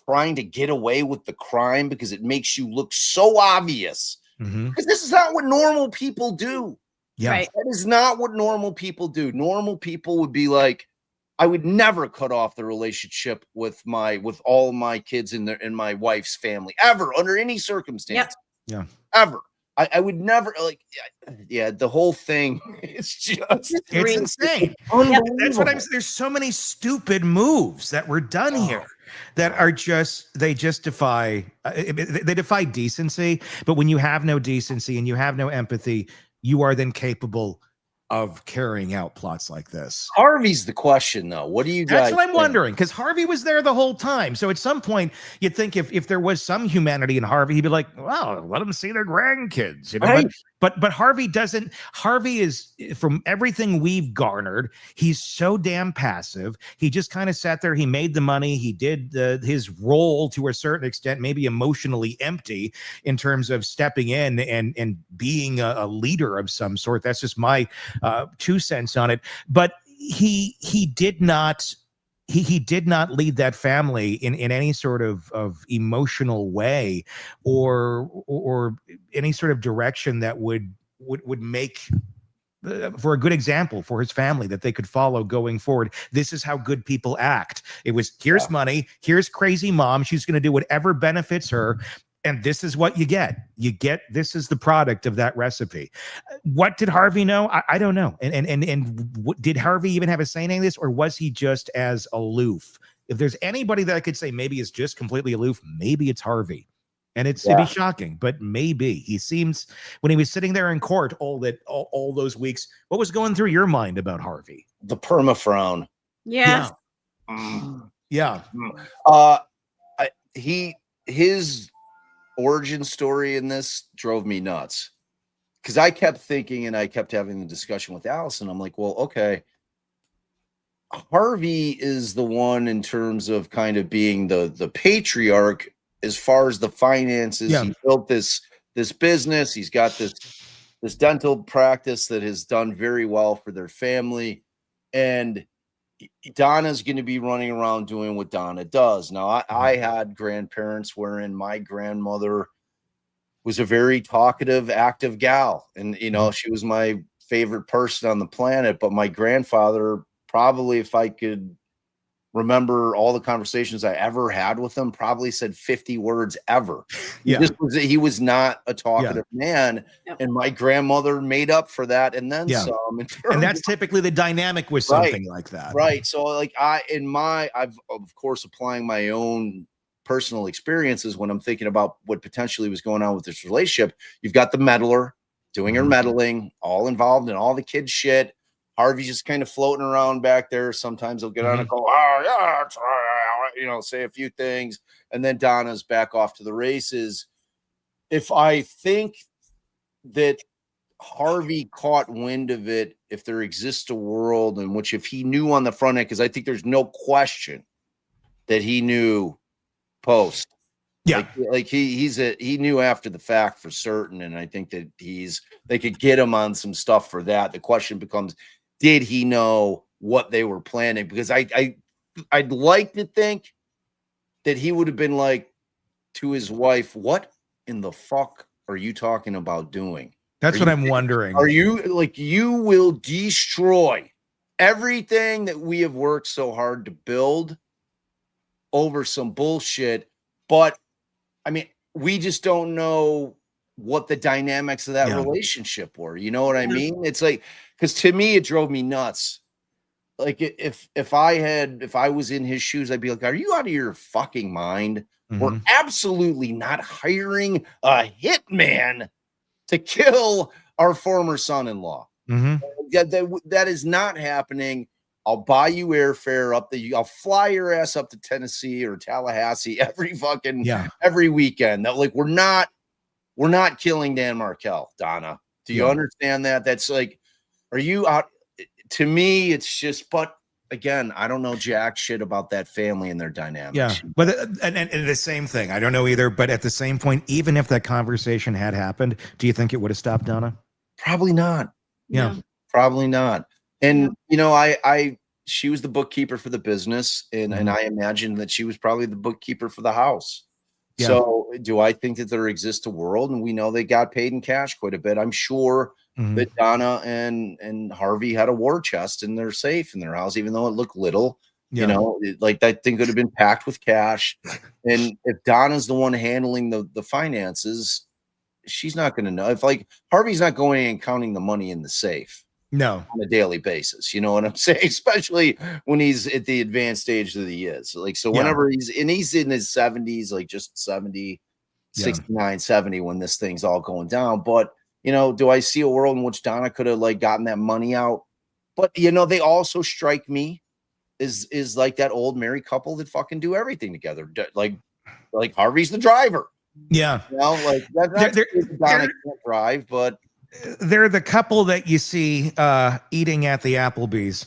trying to get away with the crime because it makes you look so obvious, because this is not what normal people do. Yeah. Right. That is not what normal people do. Normal people would be like, I would never cut off the relationship with all my kids in my wife's family ever, under any circumstance. Yeah. Ever. I would never, the whole thing is just, it's insane. That's what I'm saying. There's so many stupid moves that were done here that are they defy decency. But when you have no decency and you have no empathy, you are then capable of carrying out plots like this. Harvey's the question, though. What do you guys? That's what I'm wondering, because Harvey was there the whole time. So at some point, you'd think if there was some humanity in Harvey, he'd be like, "Well, let them see their grandkids." Right. But Harvey doesn't. Harvey is, from everything we've garnered, he's so damn passive. He just kind of sat there. He made the money. He did his role to a certain extent, maybe emotionally empty in terms of stepping in and being a leader of some sort. That's just my 2 cents on it. But he did not lead that family in any sort of emotional way or any sort of direction that would make for a good example for his family that they could follow going forward. This is how good people act. It was, here's money, here's crazy mom, she's going to do whatever benefits her, and this is what you get. This is the product of that recipe. What did Harvey know? I don't know. And did Harvey even have a say in any of this, or was he just as aloof? If there's anybody that I could say maybe is just completely aloof, maybe it's Harvey. And it'd be shocking, but maybe. He seems, when he was sitting there in court all those weeks, what was going through your mind about Harvey? The perma-frown. Yes. Yeah. His origin story in this drove me nuts, because I kept thinking, and I kept having the discussion with Allison. I'm like, well, okay, Harvey is the one in terms of kind of being the patriarch as far as the finances. He built this business. He's got this dental practice that has done very well for their family, and Donna's going to be running around doing what Donna does. Now, I had grandparents wherein my grandmother was a very talkative, active gal. And, you know, she was my favorite person on the planet. But my grandfather, probably, if I could remember all the conversations I ever had with him, probably said 50 words ever. Yeah. He was not a talkative man. Yep. And my grandmother made up for that and then some. And that's typically the dynamic with something like that. Right. So like I've of course applying my own personal experiences when I'm thinking about what potentially was going on with this relationship. You've got the meddler doing her meddling, all involved in all the kid shit. Harvey's just kind of floating around back there. Sometimes he'll get on and go, oh, yeah, that's right, you know, say a few things. And then Donna's back off to the races. If I think that Harvey caught wind of it, if there exists a world in which if he knew on the front end, because I think there's no question that he knew post. Yeah. Like he knew after the fact for certain. And I think that they could get him on some stuff for that. The question becomes, did he know what they were planning? Because I'd like to think that he would have been like to his wife, what in the fuck are you talking about doing? That's what I'm wondering. Are you like, you will destroy everything that we have worked so hard to build over some bullshit. But I mean, we just don't know what the dynamics of that relationship were. You know what I mean? It's like, because to me, it drove me nuts. Like if I was in his shoes, I'd be like, are you out of your fucking mind? We're absolutely not hiring a hitman to kill our former son-in-law. That is not happening. I'll buy you airfare I'll fly your ass up to Tennessee or Tallahassee every weekend. That like, we're not killing Dan Markel, Donna. Do you understand that? That's like, are you out? To me, it's just, but again, I don't know jack shit about that family and their dynamics. Yeah. But and the same thing, I don't know either, but at the same point, even if that conversation had happened, do you think it would have stopped Donna? Probably not. Yeah. Probably not. And you know, she was the bookkeeper for the business, and I imagine that she was probably the bookkeeper for the house. Yeah. So do I think that there exists a world, and we know they got paid in cash quite a bit. I'm sure that Donna and Harvey had a war chest in their safe in their house, even though it looked little. You know, like that thing could have been packed with cash. And if Donna's the one handling the finances, she's not going to know. If like Harvey's not going in and counting the money in the safe. No, on a daily basis. You know what I'm saying? Especially when he's at the advanced stage that he is. Like, so whenever he's in his 70s, like just 70, 69, 70, when this thing's all going down. But, you know, do I see a world in which Donna could have like gotten that money out? But, you know, they also strike me is like that old married couple that fucking do everything together. Like Harvey's the driver. Yeah. You know, like Donna can't drive, but they're the couple that you see eating at the Applebee's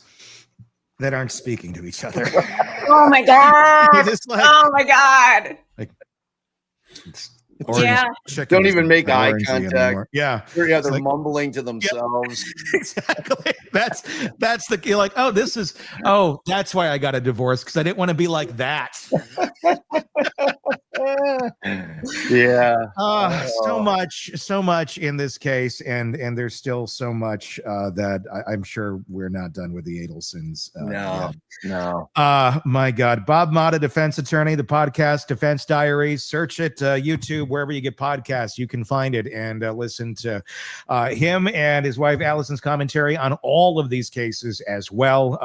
that aren't speaking to each other. Oh my god! Like, oh my god! Like, don't even make eye contact. Anymore. Yeah, they're like, mumbling to themselves. Exactly. That's the, you're like, that's why I got a divorce, because I didn't want to be like that. So much in this case, and there's still so much that I'm sure we're not done with the Adelsons. No. My God, Bob Motta, defense attorney, the podcast Defense Diaries. Search it, YouTube, wherever you get podcasts, you can find it and listen to him and his wife Allison's commentary on all of these cases as well.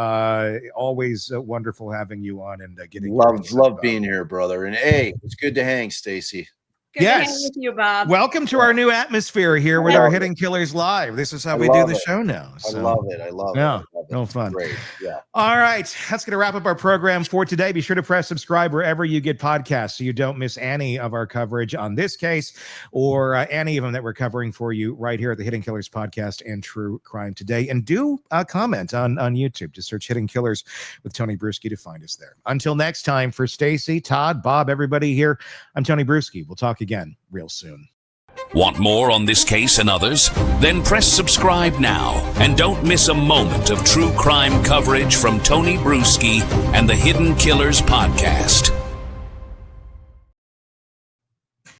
Always wonderful having you on and getting love being here, brother. And hey, it's good to hang, Stacy. Good to hang with you, Bob. Welcome to our new atmosphere here with our Hidden Killers Live. This is how we do the show now. So. I love it. Yeah, no fun. Great. Yeah. All right, that's going to wrap up our program for today. Be sure to press subscribe wherever you get podcasts so you don't miss any of our coverage on this case or any of them that we're covering for you right here at the Hidden Killers Podcast and True Crime Today. And do comment on YouTube. Just search Hidden Killers with Tony Bruschi to find us there. Until next time, for Stacy, Todd, Bob, everybody here, I'm Tony Bruschi. We'll talk again real soon. Want more on this case and others? Then press subscribe now and don't miss a moment of true crime coverage from Tony Bruschi and the Hidden Killers podcast.